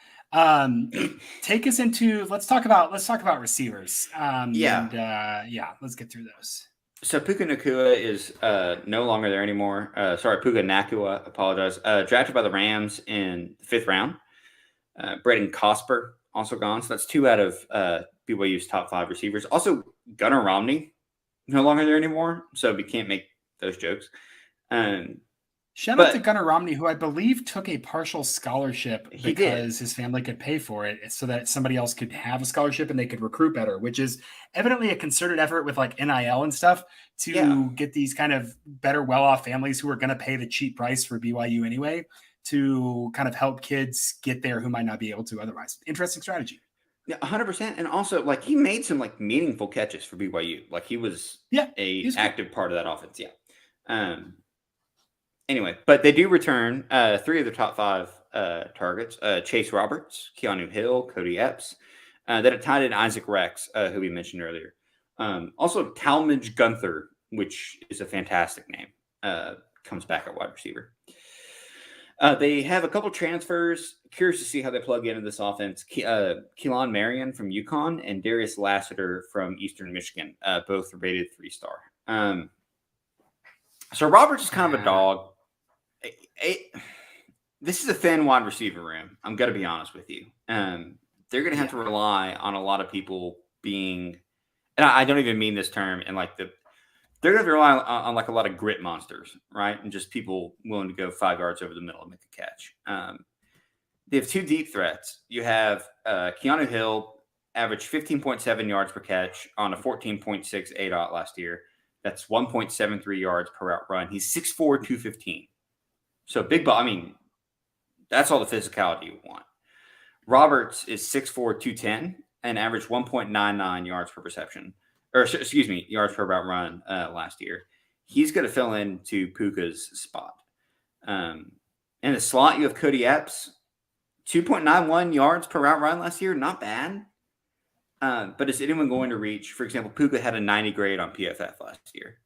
Take us into let's talk about receivers. Let's get through those. So Puka Nakua is no longer there anymore. Puka Nakua, apologize. Drafted by the Rams in the 5th round. Braden Cosper also gone. So that's 2 out of BYU's top 5 receivers. Also, Gunnar Romney no longer there anymore. So we can't make those jokes. Shout out to Gunnar Romney, who I believe took a partial scholarship because his family could pay for it so that somebody else could have a scholarship and they could recruit better, which is evidently a concerted effort with like NIL and stuff to get these kind of better, well-off families who are going to pay the cheap price for BYU anyway to kind of help kids get there who might not be able to otherwise. Interesting strategy. Yeah, 100%. And also, like, he made some like meaningful catches for BYU. Like he was active part of that offense. Yeah. Anyway, but they do return 3 of their top 5 targets: Chase Roberts, Keanu Hill, Cody Epps. Then at tight end, Isaac Rex, who we mentioned earlier. Also, Talmadge Gunther, which is a fantastic name, comes back at wide receiver. They have a couple transfers. Curious to see how they plug into this offense. Keelan Marion from UConn and Darius Lassiter from Eastern Michigan, both rated 3-star. So Roberts is kind of a dog. This is a thin wide receiver room. I'm going to be honest with you. They're going to have to rely on a lot of people being, and I don't even mean this term in like they're going to have to rely on like a lot of grit monsters, right? And just people willing to go 5 yards over the middle and make a catch. They have 2 deep threats. You have Keanu Hill, averaged 15.7 yards per catch on a 14.6 ADOT last year. That's 1.73 yards per route run. He's 6'4", 215. So big ball. I mean, that's all the physicality you want. Roberts is 6'4", 210 and averaged 1.99 yards per reception. Yards per route run last year. He's going to fill into Puka's spot. In the slot, you have Cody Epps, 2.91 yards per route run last year. Not bad. But is anyone going to reach, for example, Puka had a 90 grade on PFF last year.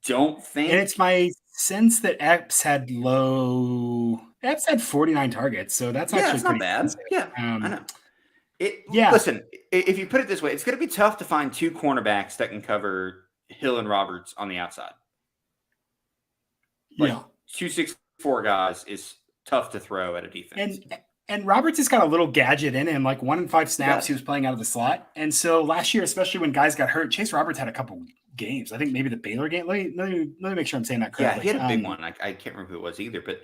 Don't think. And it's my sense that Epps had 49 targets. So that's actually not bad. Yeah, I know. Listen, if you put it this way, it's going to be tough to find 2 cornerbacks that can cover Hill and Roberts on the outside. 2-6-4 guys is tough to throw at a defense. And Roberts has got a little gadget in him. Like 1 in 5 snaps, he was playing out of the slot. And so last year, especially when guys got hurt, Chase Roberts had a couple games. I think maybe the Baylor game. Let me make sure I'm saying that correctly. Yeah, he had a big one. I can't remember who it was either, but.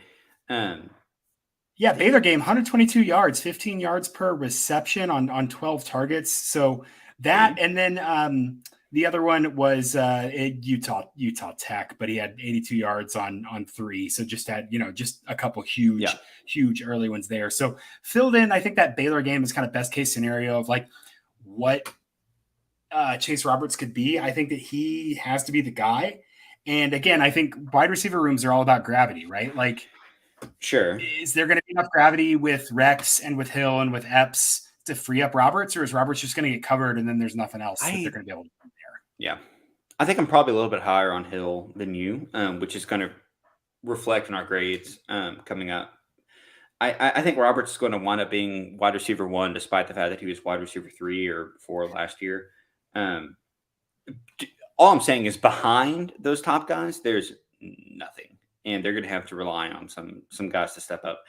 Baylor game, 122 yards, 15 yards per reception on 12 targets. So that, and then the other one was Utah Tech, but he had 82 yards on 3. So just had, just a couple huge early ones there. So filled in, I think that Baylor game is kind of best case scenario of like what Chase Roberts could be. I think that he has to be the guy. And again, I think wide receiver rooms are all about gravity, right? Like, Sure. is there going to be enough gravity with Rex and with Hill and with Epps to free up Roberts, or is Roberts just going to get covered and then there's nothing else that they're going to be able to do there? Yeah. I think I'm probably a little bit higher on Hill than you, which is going to reflect in our grades coming up. I think Roberts is going to wind up being wide receiver 1, despite the fact that he was wide receiver 3 or 4 last year. All I'm saying is behind those top guys, there's nothing, and they're going to have to rely on some guys to step up.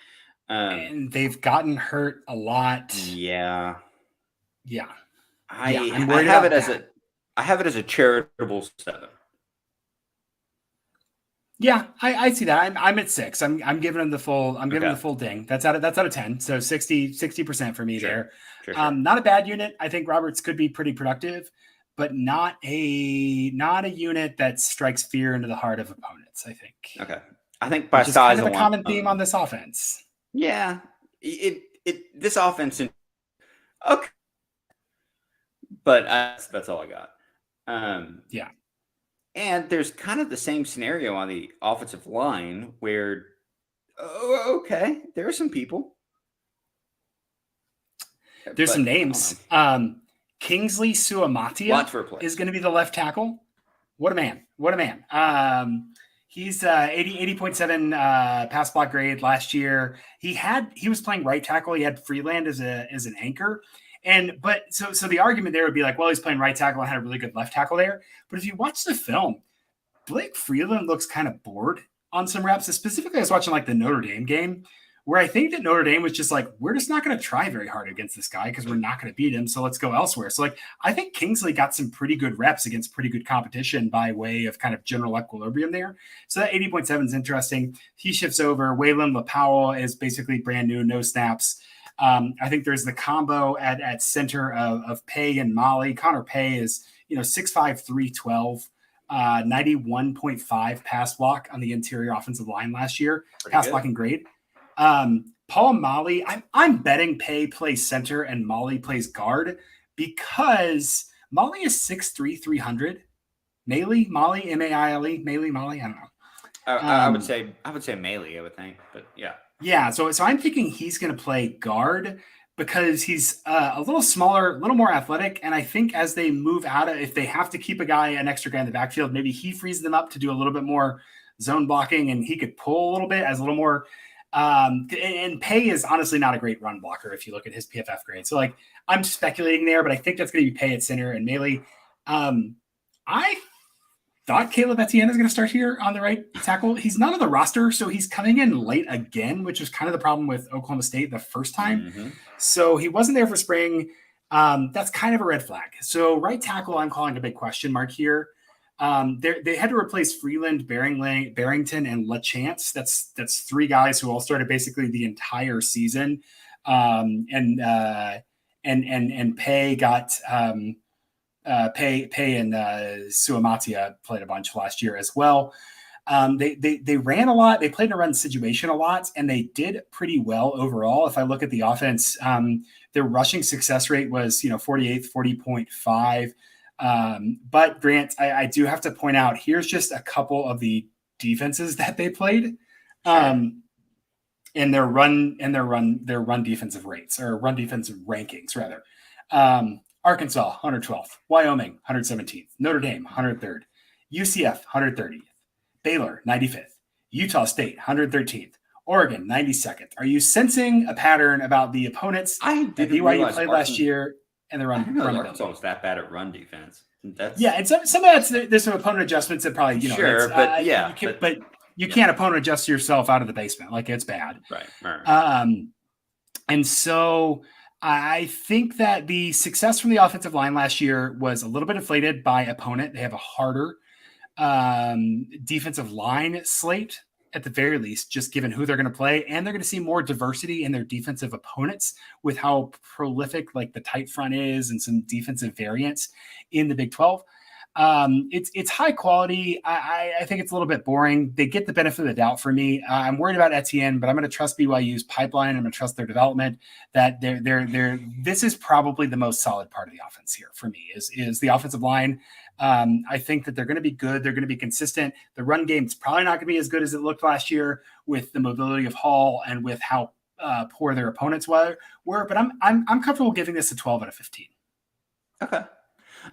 And they've gotten hurt a lot. Yeah. I'm I have it as a charitable 7. Yeah, I see that. I'm at 6. I'm giving him the full. I'm giving him the full ding. That's out of 10. So 60% for me there. Sure. Not a bad unit. I think Roberts could be pretty productive, but not a unit that strikes fear into the heart of opponents. I think. Okay, I think by size kind of a common theme on this offense. Yeah, this offense. Okay, but that's all I got. Yeah. And there's kind of the same scenario on the offensive line where, okay, there are some people. There's some names. Kingsley Suamatia is going to be the left tackle. What a man. He's 80.7 pass block grade last year. He was playing right tackle. He had Freeland as an anchor. But the argument there would be like, well, he's playing right tackle and had a really good left tackle there. But if you watch the film, Blake Freeland looks kind of bored on some reps. Specifically, I was watching like the Notre Dame game, where I think that Notre Dame was just like, we're just not going to try very hard against this guy because we're not going to beat him. So let's go elsewhere. So like, I think Kingsley got some pretty good reps against pretty good competition by way of kind of general equilibrium there. So that 80.7 is interesting. He shifts over. Waylon LaPowell is basically brand new, no snaps. I think there's the combo at center of Pay and Molly. Connor Pay is, 6'5", 312, 91.5 pass block on the interior offensive line last year. Pass blocking grade. Paul Molly, I'm betting Pay plays center and Molly plays guard because Molly is 6'3", 300. Molly, M-A-I-L-E, Molly, I don't know. I would say Maley, I would think, but yeah. Yeah, so I'm thinking he's going to play guard because he's a little smaller, a little more athletic, and I think as they move out of, if they have to keep an extra guy in the backfield, maybe he frees them up to do a little bit more zone blocking, and he could pull a little bit as a little more. And Pay is honestly not a great run blocker if you look at his PFF grade. So like I'm speculating there, but I think that's going to be Pay at center and Maley. I thought Caleb Etienne is going to start here on the right tackle. He's not on the roster, so he's coming in late again, which was kind of the problem with Oklahoma State the first time. Mm-hmm. So he wasn't there for spring. That's kind of a red flag. So right tackle, I'm calling a big question mark here. They had to replace Freeland, Barrington, and LaChance. That's 3 guys who all started basically the entire season. And Pay got Pay and Suamatia played a bunch last year as well. They ran a lot. They played in a run situation a lot, and they did pretty well overall. If I look at the offense, their rushing success rate was 48th, 40.5. But Grant, I do have to point out, here's just a couple of the defenses that they played, and their run defensive rates, or run defensive rankings rather. Arkansas 112th, Wyoming 117th, Notre Dame 103rd, UCF 130th, Baylor 95th, Utah State 113th, Oregon 92nd. Are you sensing a pattern about the opponents that BYU played last year? And the run Arkansas was that bad at run defense. And some of there's some opponent adjustments that probably you can't opponent adjust yourself out of the basement, like it's bad, right. And so I think that the success from the offensive line last year was a little bit inflated by opponent. They have a harder defensive line slate at the very least, just given who they're going to play. And they're going to see more diversity in their defensive opponents with how prolific like the tight front is and some defensive variance in the Big 12. It's high quality. I think it's a little bit boring. They get the benefit of the doubt for me. I'm worried about Etienne, but I'm going to trust BYU's pipeline. I'm going to trust their development. That this is probably the most solid part of the offense here for me is the offensive line. I think that they're going to be good. They're going to be consistent. The run game is probably not going to be as good as it looked last year with the mobility of Hall and with how poor their opponents were. But I'm comfortable giving this a 12 out of 15. Okay.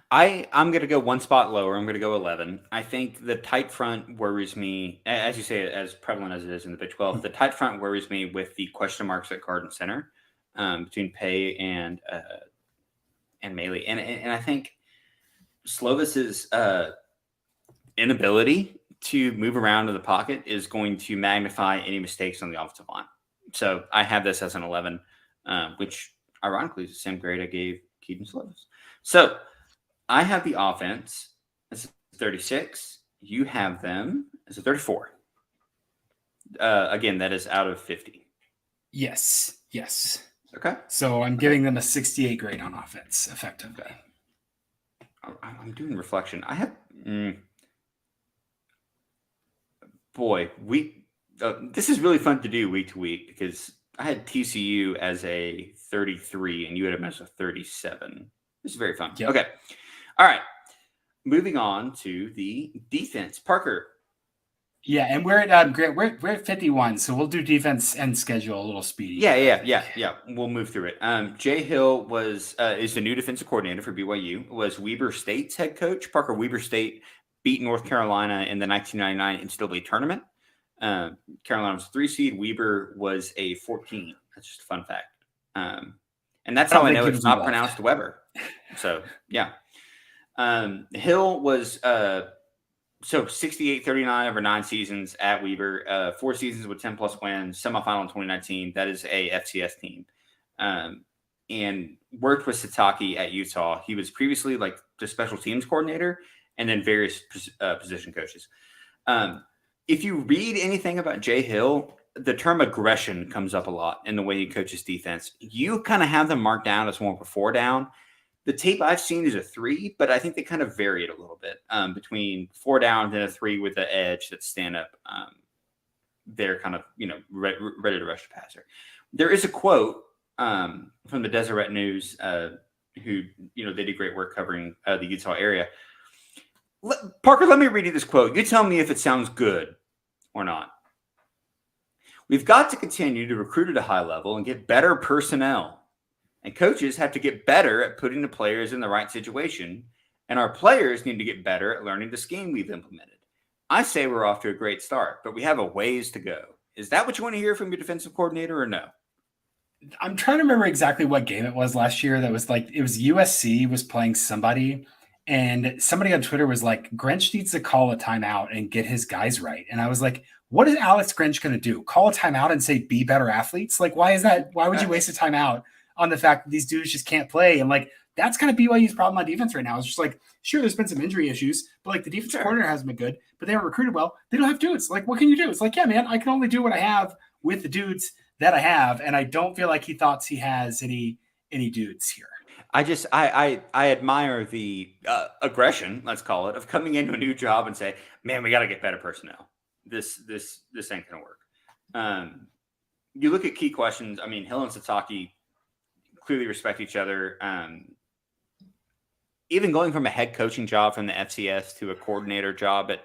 I'm going to go one spot lower. I'm going to go 11. I think the tight front worries me, as you say, as prevalent as it is in the Big 12. The tight front worries me with the question marks at guard and center between Pay and Maley. And I think Slovis's inability to move around in the pocket is going to magnify any mistakes on the offensive line. So I have this as an 11, which ironically is the same grade I gave Keaton Slovis. So I have the offense as 36. You have them as a 34. Again, that is out of 50. Yes. Okay. So I'm giving them a 68 grade on offense, effectively. Okay. I'm doing reflection. I have, this is really fun to do week to week because I had TCU as a 33 and you had them as a 37. This is very fun. Yep. Okay. All right. Moving on to the defense. Parker. Yeah, and we're at Grant. We're at 51, so we'll do defense and schedule a little speedy. Yeah. We'll move through it. Jay Hill is the new defensive coordinator for BYU. Was Weber State's head coach. Parker, Weber State beat North Carolina in the 1999 NCAA tournament. Carolina was a 3 seed. Weber was a 14. That's just a fun fact. And that's how I know it's not pronounced Weber. So yeah. Hill was 68-39 over 9 seasons at Weber, 4 seasons with 10 plus wins, semifinal in 2019. That is a FCS team. And worked with Satake at Utah. He was previously like the special teams coordinator and then various position coaches. If you read anything about Jay Hill, the term aggression comes up a lot in the way he coaches defense. You kind of have them marked down as more of a 4 down. The tape I've seen is a 3, but I think they kind of vary it a little bit between 4 down and a 3 with the edge that stand up. They're kind of, ready to rush the passer. There is a quote from the Deseret News who, they do great work covering the Utah area. Parker, let me read you this quote. You tell me if it sounds good or not. We've got to continue to recruit at a high level and get better personnel. And coaches have to get better at putting the players in the right situation. And our players need to get better at learning the scheme we've implemented. I say we're off to a great start, but we have a ways to go. Is that what you want to hear from your defensive coordinator or no? I'm trying to remember exactly what game it was last year. That was it was USC was playing somebody. And somebody on Twitter was like, Grinch needs to call a timeout and get his guys right. And I was like, what is Alex Grinch going to do? Call a timeout and say, be better athletes? Like, why is that? Why would you waste a timeout on the fact that these dudes just can't play? And that's kind of BYU's problem on defense right now. It's just sure, there's been some injury issues, but the defensive coordinator hasn't been good, but they haven't recruited well. They don't have dudes. What can you do? It's yeah, man, I can only do what I have with the dudes that I have. And I don't feel like he thought he has any dudes here. I admire the aggression, let's call it, of coming into a new job and say, man, we got to get better personnel. This ain't going to work. You look at key questions. I mean, Hill and Satake clearly respect each other. Even going from a head coaching job from the FCS to a coordinator job at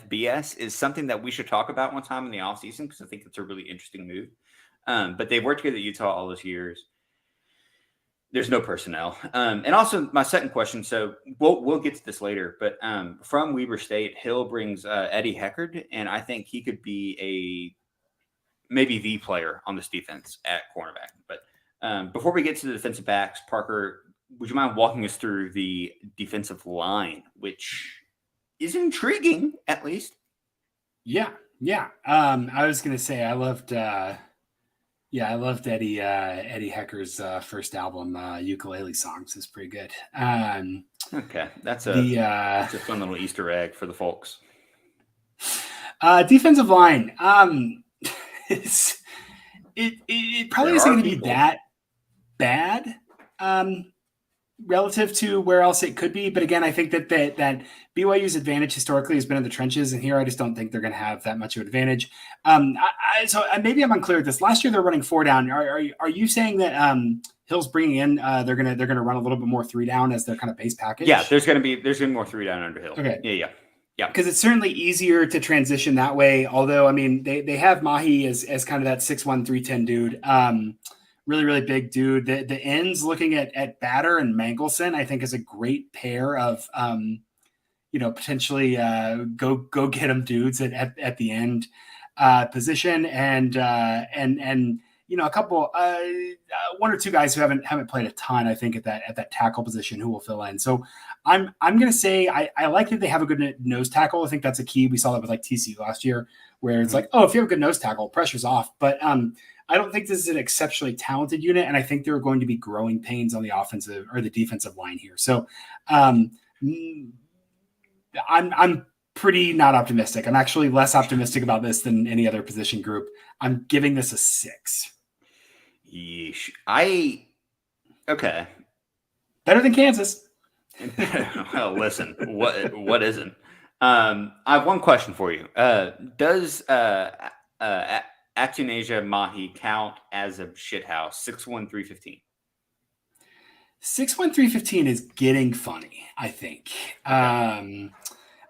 FBS is something that we should talk about one time in the offseason because I think it's a really interesting move. But they've worked together at Utah all those years. There's no personnel. And also my second question, so we'll get to this later, but from Weber State, Hill brings Eddie Heckard, and I think he could be maybe the player on this defense at cornerback. But before we get to the defensive backs, Parker, would you mind walking us through the defensive line, which is intriguing, at least? Yeah. I was going to say I loved Eddie Hecker's first album, Ukulele Songs. It's pretty good. Okay, that's a fun little Easter egg for the folks. Defensive line. It probably isn't going to be that bad. relative to where else it could be. But again, I think that BYU's advantage historically has been in the trenches, and here I just don't think they're going to have that much of an advantage. So maybe I'm unclear with this. Last year they're running 4 down. Are you saying that Hill's bringing in they're gonna run a little bit more 3 down as their kind of base package? Yeah, there's gonna be more 3 down under Hill. Okay. Yeah. Because it's certainly easier to transition that way. Although, I mean, they have Mahi as kind of that 6'1", 310 dude. Really, really big dude. The ends looking at Batter and Mangelson, I think, is a great pair of, potentially go get them dudes at the end position, and a couple, 1 or 2 guys who haven't played a ton, I think, at that tackle position who will fill in. So I'm going to say I like that they have a good nose tackle. I think that's a key. We saw that with like TCU last year, where it's like, oh, if you have a good nose tackle, pressure's off. But I don't think this is an exceptionally talented unit, and I think there are going to be growing pains on the offensive or the defensive line here. So I'm pretty not optimistic. I'm actually less optimistic about this than any other position group. I'm giving this a 6. Yeesh. Okay. Better than Kansas. Well, listen, what isn't? I have one question for you. Does Actunasia Mahi count as a shithouse? 6'1", 315. 6'1", 315 is getting funny, I think. Okay.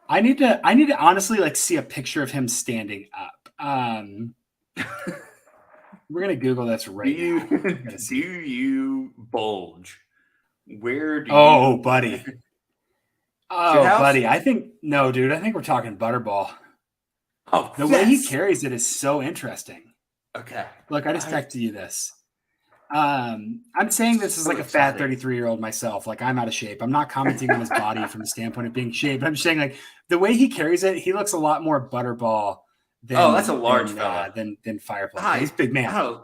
I need to honestly like see a picture of him standing up. We're gonna Google this right now. Do you bulge? Where do you? Buddy. Buddy. I think no, dude. I think we're talking Butterball. Oh, the way he carries it is so interesting. Okay. Look, I just texted you this. I'm saying this is like a fat 33-year-old myself. Like, I'm out of shape. I'm not commenting on his body from the standpoint of being shaped. I'm just saying, like, the way he carries it, he looks a lot more Butterball than that's a large fella than Firefly. He's a big man.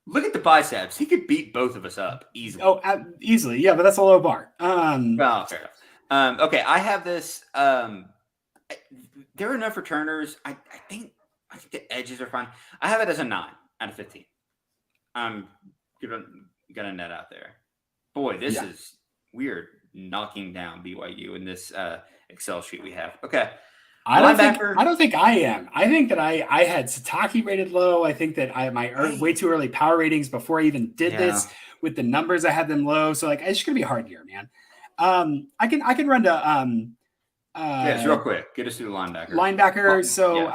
Look at the biceps. He could beat both of us up easily. Oh, easily. Yeah, but that's a low bar. Well, fair enough. Okay, I have this. There are enough returners. I think the edges are fine. I have it as a 9 out of 15. I'm gonna net out there. Boy, this is weird. Knocking down BYU in this Excel sheet we have. Okay. I don't think I am. I think that I had Sataki rated low. I think that my way too early power ratings before I even did this with the numbers. I had them low. So like, it's just gonna be a hard year, man. I can run to yes, real quick. Get us through the linebacker. Linebacker. So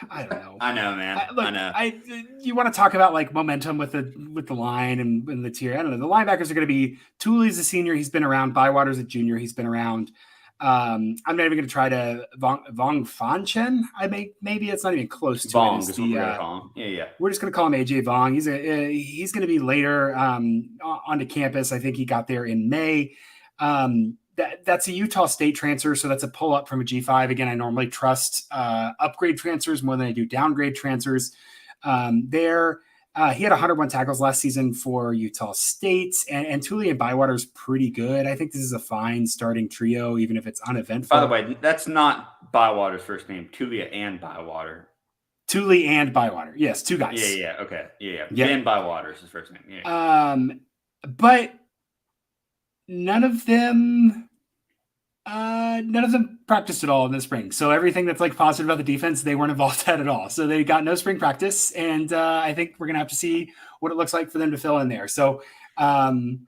I don't know. I know, man. I know. You want to talk about like momentum with the line and the tier. I don't know. The linebackers are going to be Tooley's a senior. He's been around. Bywater's a junior. He's been around. I'm not even going to try to Vong Fanchen. Maybe it's not even close to Vong. We're just going to call him AJ Vong. He's going to be later onto campus. I think he got there in May. That's a Utah State transfer, so that's a pull up from a G5. Again, I normally trust upgrade transfers more than I do downgrade transfers. He had 101 tackles last season for Utah State, and Tooley and Bywater's pretty good. I think this is a fine starting trio, even if it's uneventful. By the way, that's not Bywater's first name. Tooley and Bywater. Tooley and Bywater. Yes, 2 guys. Yeah. Okay. Yeah. Ben Bywater is his first name. Yeah. But none of them practiced at all in the spring. So everything that's like positive about the defense, they weren't involved at all. So they got no spring practice, and I think we're gonna have to see what it looks like for them to fill in there. So I'm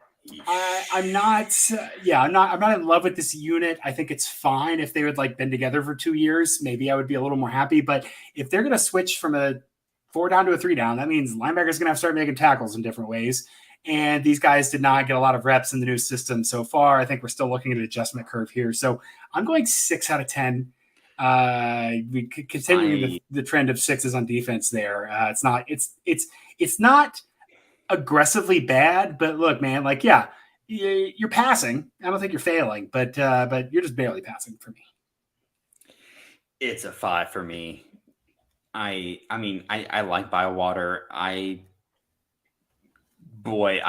not in love with this unit. I think it's fine if they would like been together for 2 years. Maybe I would be a little more happy. But if they're gonna switch from a 4 down to a 3 down, that means linebackers gonna have to start making tackles in different ways. And these guys did not get a lot of reps in the new system so far. I think we're still looking at an adjustment curve here. So I'm going 6 out of 10. We continue the trend of 6s on defense there. It's not aggressively bad, but look, man, like, you're passing. I don't think you're failing, but you're just barely passing for me. It's a 5 for me. I mean, I like Bywater. I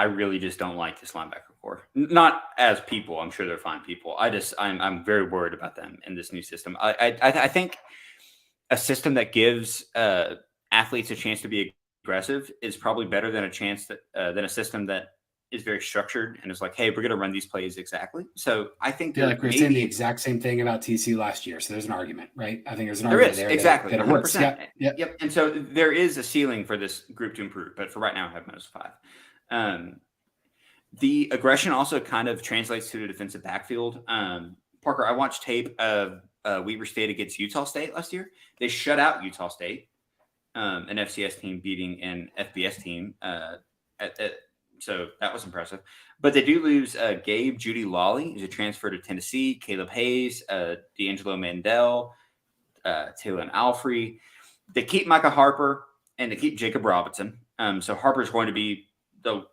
really just don't like this linebacker core. Not as people. I'm sure they're fine people. I'm very worried about them in this new system. I think a system that gives athletes a chance to be aggressive is probably better than than a system that is very structured and is like, hey, we're going to run these plays exactly. So I think I feel like we're saying the exact same thing about TCU last year. So there's an argument, right? I think there's an argument there. Exactly. That it works. Yep. And so there is a ceiling for this group to improve, but for right now, I have -5. The aggression also kind of translates to the defensive backfield. Parker, I watched tape of Weber State against Utah State last year. They shut out Utah State, an FCS team beating an FBS team. So that was impressive. But they do lose Gabe Judy Lawley, who's a transfer to Tennessee, Caleb Hayes, D'Angelo Mandel, Taylor Alfrey. They keep Micah Harper, and they keep Jacob Robinson. So Harper's going to be the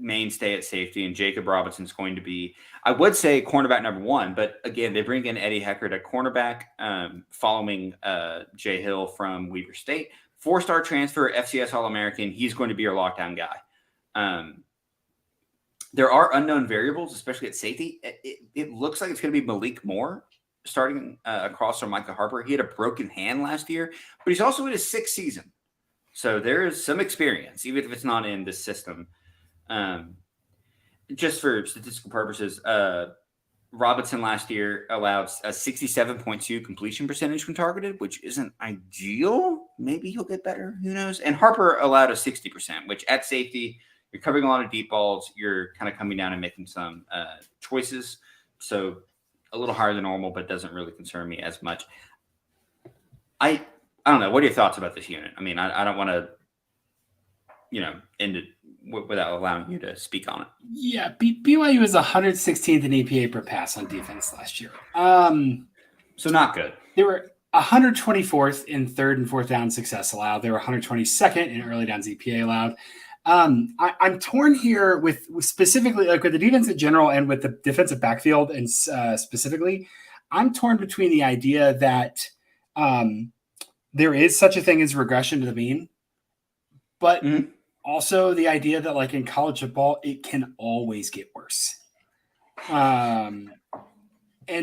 mainstay at safety, and Jacob Robinson's going to be, I would say, cornerback number 1. But again, they bring in Eddie Heckard at cornerback, following Jay Hill from Weber State. 4-star transfer, FCS All-American. He's going to be your lockdown guy. There are unknown variables, especially at safety. It looks like it's going to be Malik Moore starting across from Micah Harper. He had a broken hand last year, but he's also in his 6th season. So there is some experience, even if it's not in this system. Just for statistical purposes, Robinson last year allowed a 67.2 completion percentage when targeted, which isn't ideal. Maybe he'll get better. Who knows? And Harper allowed a 60%, which at safety, you're covering a lot of deep balls. You're kind of coming down and making some choices. So a little higher than normal, but doesn't really concern me as much. I don't know. What are your thoughts about this unit? I mean, I don't want to, end it without allowing you to speak on it. Yeah, BYU was 116th in EPA per pass on defense last year. So not good. They were 124th in 3rd and 4th down success allowed. They were 122nd in early downs EPA allowed. I'm torn here with specifically, like with the defense in general and with the defensive backfield, and specifically, I'm torn between the idea that there is such a thing as regression to the mean, but also the idea that, like in college football, it can always get worse. And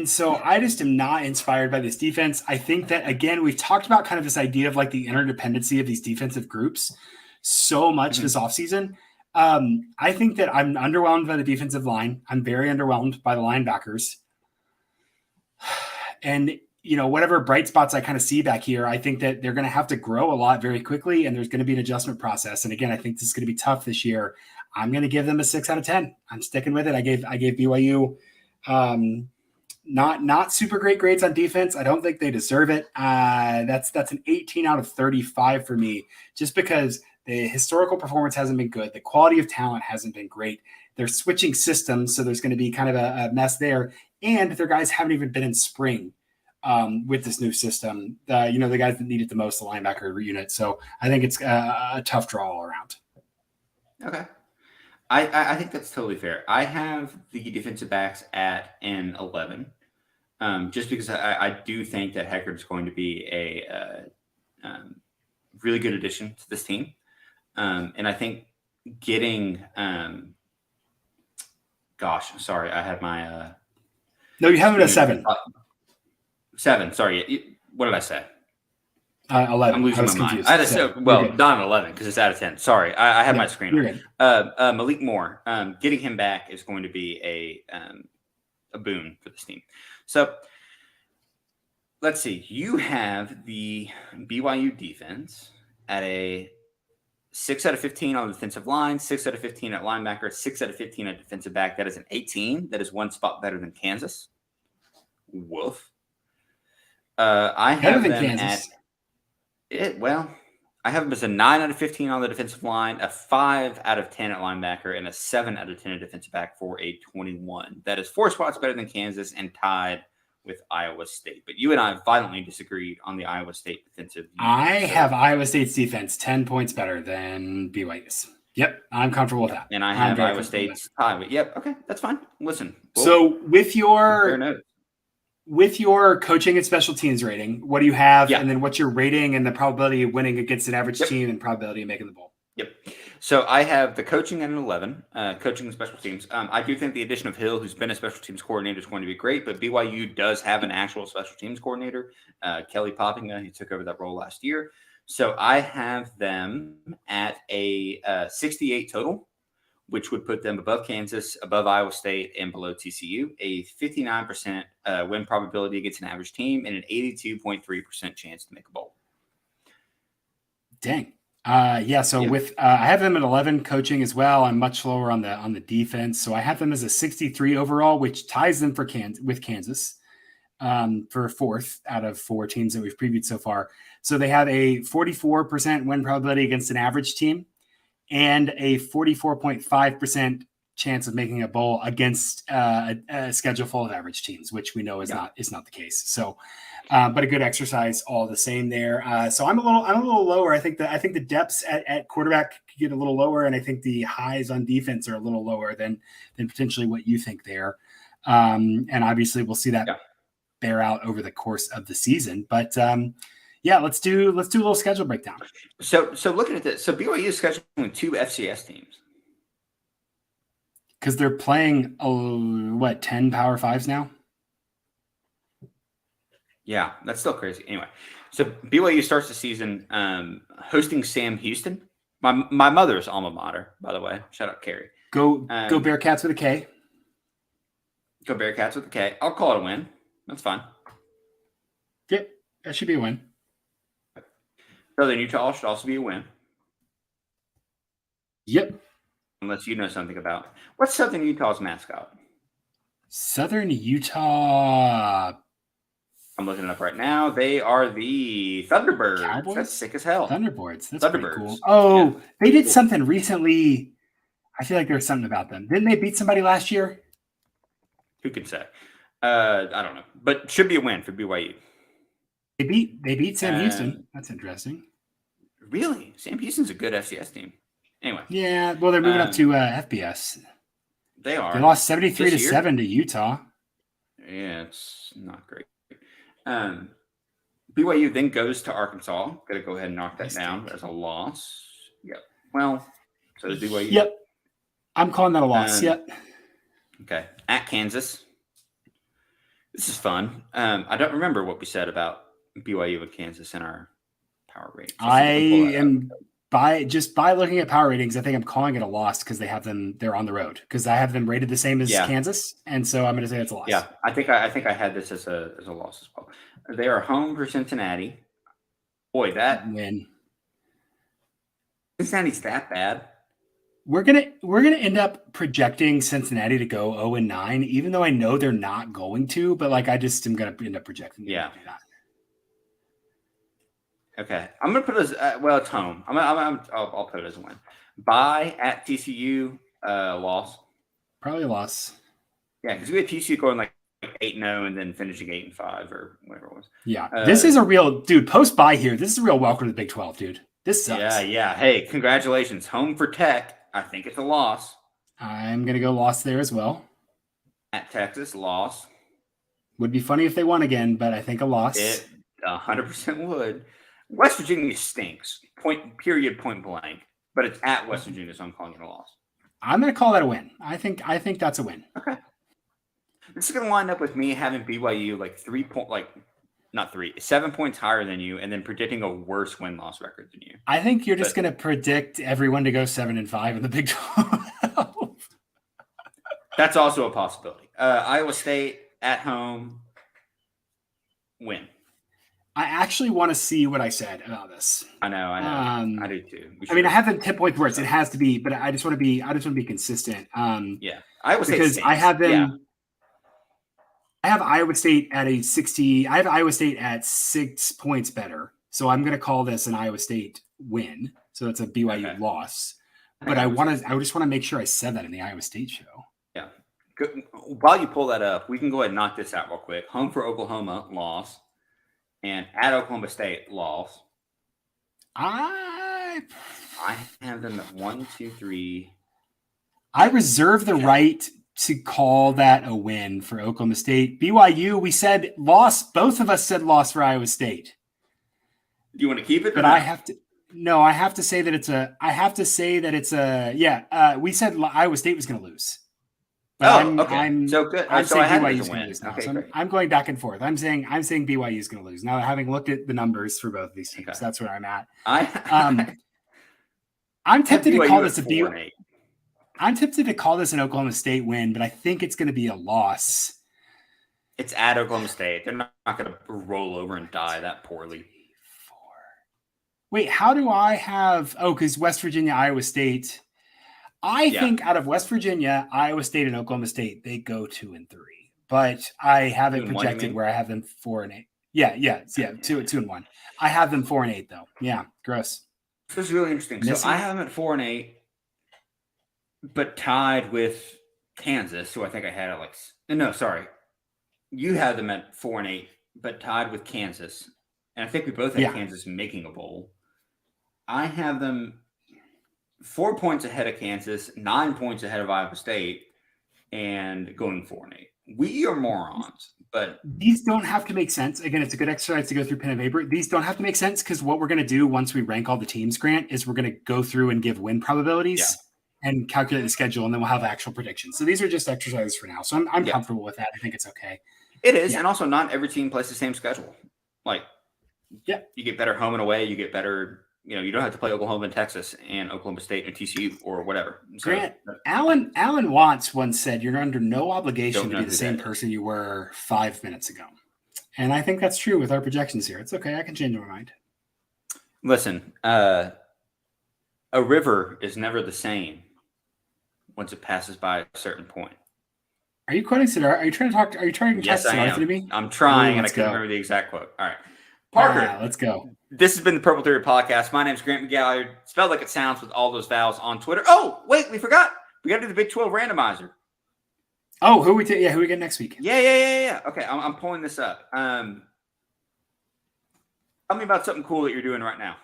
so I just am not inspired by this defense. I think that, again, we've talked about kind of this idea of like the interdependency of these defensive groups so much this offseason. I think that I'm underwhelmed by the defensive line. I'm very underwhelmed by the linebackers. And, whatever bright spots I kind of see back here, I think that they're going to have to grow a lot very quickly, and there's going to be an adjustment process. And again, I think this is going to be tough this year. I'm going to give them a 6 out of 10. I'm sticking with it. I gave BYU not super great grades on defense. I don't think they deserve it. That's an 18 out of 35 for me, just because the historical performance hasn't been good. The quality of talent hasn't been great. They're switching systems, so there's going to be kind of a mess there. And their guys haven't even been in spring with this new system. The guys that need it the most, the linebacker unit. So I think it's a tough draw all around. Okay. I think that's totally fair. I have the defensive backs at an 11, just because I do think that Heckard's going to be a really good addition to this team. And I think getting sorry, I had my no, you have it at 7. 7, sorry. What did I say? 11. I'm losing my confused. mind. I had not an 11 because it's out of 10. Sorry, I had my screen. You're good. Malik Moore, getting him back is going to be a boon for this team. So let's see. You have the BYU defense at a 6 out of 15 on the defensive line, 6 out of 15 at linebacker, 6 out of 15 at defensive back. That is an 18. That is one spot better than Kansas. Woof. I have them Kansas. I have them as a 9 out of 15 on the defensive line, a 5 out of 10 at linebacker, and a 7 out of 10 at defensive back for a 21. That is 4 spots better than Kansas and tied with Iowa State. But you and I violently disagreed on the Iowa State defensive unit. I have Iowa State's defense 10 points better than BYU's. Yep, I'm comfortable with that. And I have Iowa State's tie. Yep, okay, that's fine. Listen. So with your coaching and special teams rating, what do you have? Yeah. And then what's your rating and the probability of winning against an average team and probability of making the bowl? Yep. So I have the coaching at an 11, coaching and special teams. I do think the addition of Hill, who's been a special teams coordinator, is going to be great, but BYU does have an actual special teams coordinator, Kelly Poppinga. He took over that role last year. So I have them at a 68 total, which would put them above Kansas, above Iowa State, and below TCU. A 59% win probability against an average team, and an 82.3% chance to make a bowl. Dang. So with I have them at 11 coaching as well. I'm much lower on the defense, so I have them as a 63 overall, which ties them with Kansas for fourth out of 4 teams that we've previewed so far. So they have a 44% win probability against an average team, and a 44.5% chance of making a bowl against a schedule full of average teams, which we know is not the case. So, but a good exercise all the same there. So I'm a little lower. I think the depths at quarterback could get a little lower, and I think the highs on defense are a little lower than potentially what you think there. And obviously we'll see that bear out over the course of the season. But let's do a little schedule breakdown. So looking at this, so BYU is scheduling 2 FCS teams because they're playing 10 Power Fives now. Yeah, that's still crazy. Anyway, so BYU starts the season hosting Sam Houston, my mother's alma mater, by the way. Shout out Carrie. Go Bearcats with a K. Go Bearcats with a K. I'll call it a win. That's fine. Yep, that should be a win. Southern Utah should also be a win. Yep. Unless you know something about what's Southern Utah's mascot? Southern Utah. I'm looking it up right now. They are the Thunderbirds. Cowboys? That's sick as hell. Thunderbirds. That's Thunderbirds. Pretty cool. Oh, they did something recently. I feel like there was something about them. Didn't they beat somebody last year? Who can say? I don't know, but should be a win for BYU. They beat Sam Houston. That's interesting. Really? Sam Houston's a good FCS team. Anyway. Yeah, well, they're moving up to FBS. They are. They lost 73-7 to Utah. Yeah, it's not great. BYU then goes to Arkansas. Got to go ahead and knock that down as a loss. Yep. Well, so does BYU. Yep. I'm calling that a loss. Yep. Okay. At Kansas. This is fun. I don't remember what we said about BYU and Kansas in our power ratings. By looking at power ratings, I think I'm calling it a loss because they're on the road, because I have them rated the same as Kansas, and so I'm going to say it's a loss. Yeah, I think I had this as a loss as well. They are home for Cincinnati. Boy, that win. Cincinnati's that bad. We're gonna end up projecting Cincinnati to go 0-9, even though I know they're not going to. But I just am gonna end up projecting them to do that. Okay, I'm gonna put it as it's home. I'll put it as a win. Bye at TCU, loss. Probably a loss. Yeah, because we had TCU going 8-0 and then finishing 8-5 or whatever it was. Yeah, this is a real post bye here. This is a real welcome to the Big 12, dude. This sucks. Yeah. Hey, congratulations, home for Tech. I think it's a loss. I'm gonna go loss there as well. At Texas, loss. Would be funny if they won again, but I think a loss. It 100% would. West Virginia stinks. Point blank. But it's at West Virginia, so I'm calling it a loss. I'm going to call that a win. I think that's a win. Okay. This is going to wind up with me having BYU 7 points higher than you, and then predicting a worse win-loss record than you. I think you're just going to predict everyone to go 7-5 in the Big 12. That's also a possibility. Iowa State at home, win. I actually want to see what I said about this. I know. I do too. I have them 10 points worse. It has to be, but I just want to be consistent. Iowa State because stinks. I have them. Yeah. I have Iowa State at a 60. I have Iowa State at 6 points better. So I'm going to call this an Iowa State win. So that's a BYU loss. But I just want to make sure I said that in the Iowa State show. Yeah. Good. While you pull that up, we can go ahead and knock this out real quick. Home for Oklahoma, loss. And at Oklahoma State, loss. I have them at 1, 2, 3. I reserve the right to call that a win for Oklahoma State. BYU, we said loss. Both of us said loss for Iowa State. Do you want to keep it? But I have to. No, I have to say that it's a. We said Iowa State was going to lose. But okay. So good. I'm So I saying had it BYU's as a going to win. lose now. Okay, So great. I'm going back and forth. I'm saying BYU's going to lose now. Having looked at the numbers for both of these teams, Okay. that's where I'm at. I I'm tempted to call this a BYU. I'm tempted to call this an Oklahoma State win, but I think it's going to be a loss. It's at Oklahoma State. They're not going to roll over and die that poorly. Wait, how do I have? Oh, because West Virginia, Iowa State. I think out of West Virginia, Iowa State, and Oklahoma State, they go 2-3. But I have it projected where I have them 4-8. Yeah, 2-1. I have them 4-8 though. Yeah, gross. This is really interesting. So I have them at 4-8, but tied with Kansas, who I think I had at no, sorry. You had them at 4-8, but tied with Kansas. And I think we both had Kansas making a bowl. I have them 4 points ahead of Kansas, 9 points ahead of Iowa State, and going 4-8. We are morons, but these don't have to make sense. Again, it's a good exercise to go through pen and paper. These don't have to make sense because what we're going to do once we rank all the teams, Grant, is we're going to go through and give win probabilities and calculate the schedule, and then we'll have actual predictions. So these are just exercises for now. So I'm comfortable with that. I think it's okay. It is, and also not every team plays the same schedule. You get better home and away. You get better. You don't have to play Oklahoma and Texas and Oklahoma State and TCU or whatever. So, Grant, Alan Watts once said, "You're under no obligation to be the same person you were 5 minutes ago," and I think that's true with our projections here. It's okay. I can change my mind. Listen, a river is never the same once it passes by a certain point. Are you quoting Siddhartha? Are you trying to talk? Are you trying to talk Siddhartha to me? I'm trying, and I can't remember the exact quote. All right, Parker, let's go. This has been the Purple Theory Podcast. My name is Grant McGalliard, spelled like it sounds with all those vowels on Twitter. Oh, wait, we forgot. We got to do the Big 12 randomizer. Oh, who we get next week? Yeah. Okay, I'm pulling this up. Tell me about something cool that you're doing right now.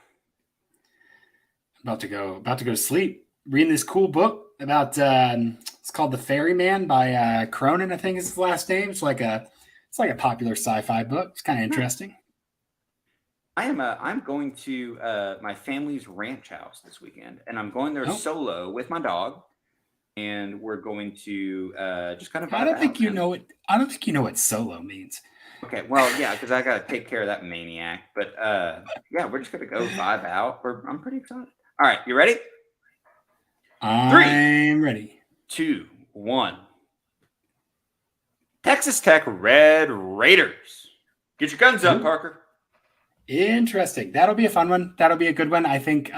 About to go to sleep. Reading this cool book about it's called The Ferryman by Cronin, I think is his last name. It's like a popular sci-fi book. It's kind of interesting. I'm going to my family's ranch house this weekend, and I'm going there solo with my dog, and we're going to just kind of. I don't think you know what solo means. Okay, well, yeah, because I got to take care of that maniac. But we're just gonna go vibe out. I'm pretty excited. All right, you ready? I'm ready. 2, 1. Texas Tech Red Raiders. Get your guns up, Parker. Interesting. That'll be a fun one. That'll be a good one. I think,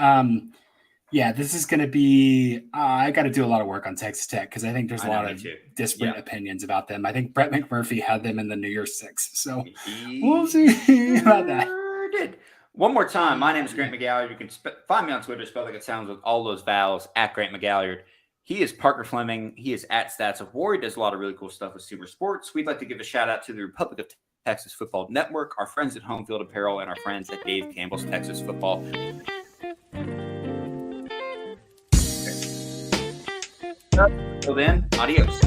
this is going to be I got to do a lot of work on Texas Tech because I think there's a lot of disparate opinions about them. I think Brett McMurphy had them in the New Year's Six. So we'll see about that. Did. One more time, my name is Grant McGalliard. You can find me on Twitter, spelled like it sounds with all those vowels, at Grant McGalliard. He is Parker Fleming. He is at Stats of War. He does a lot of really cool stuff with Super Sports. We'd like to give a shout out to the Republic of Texas Football Network, our friends at Home Field Apparel, and our friends at Dave Campbell's Texas Football. Until then, adios.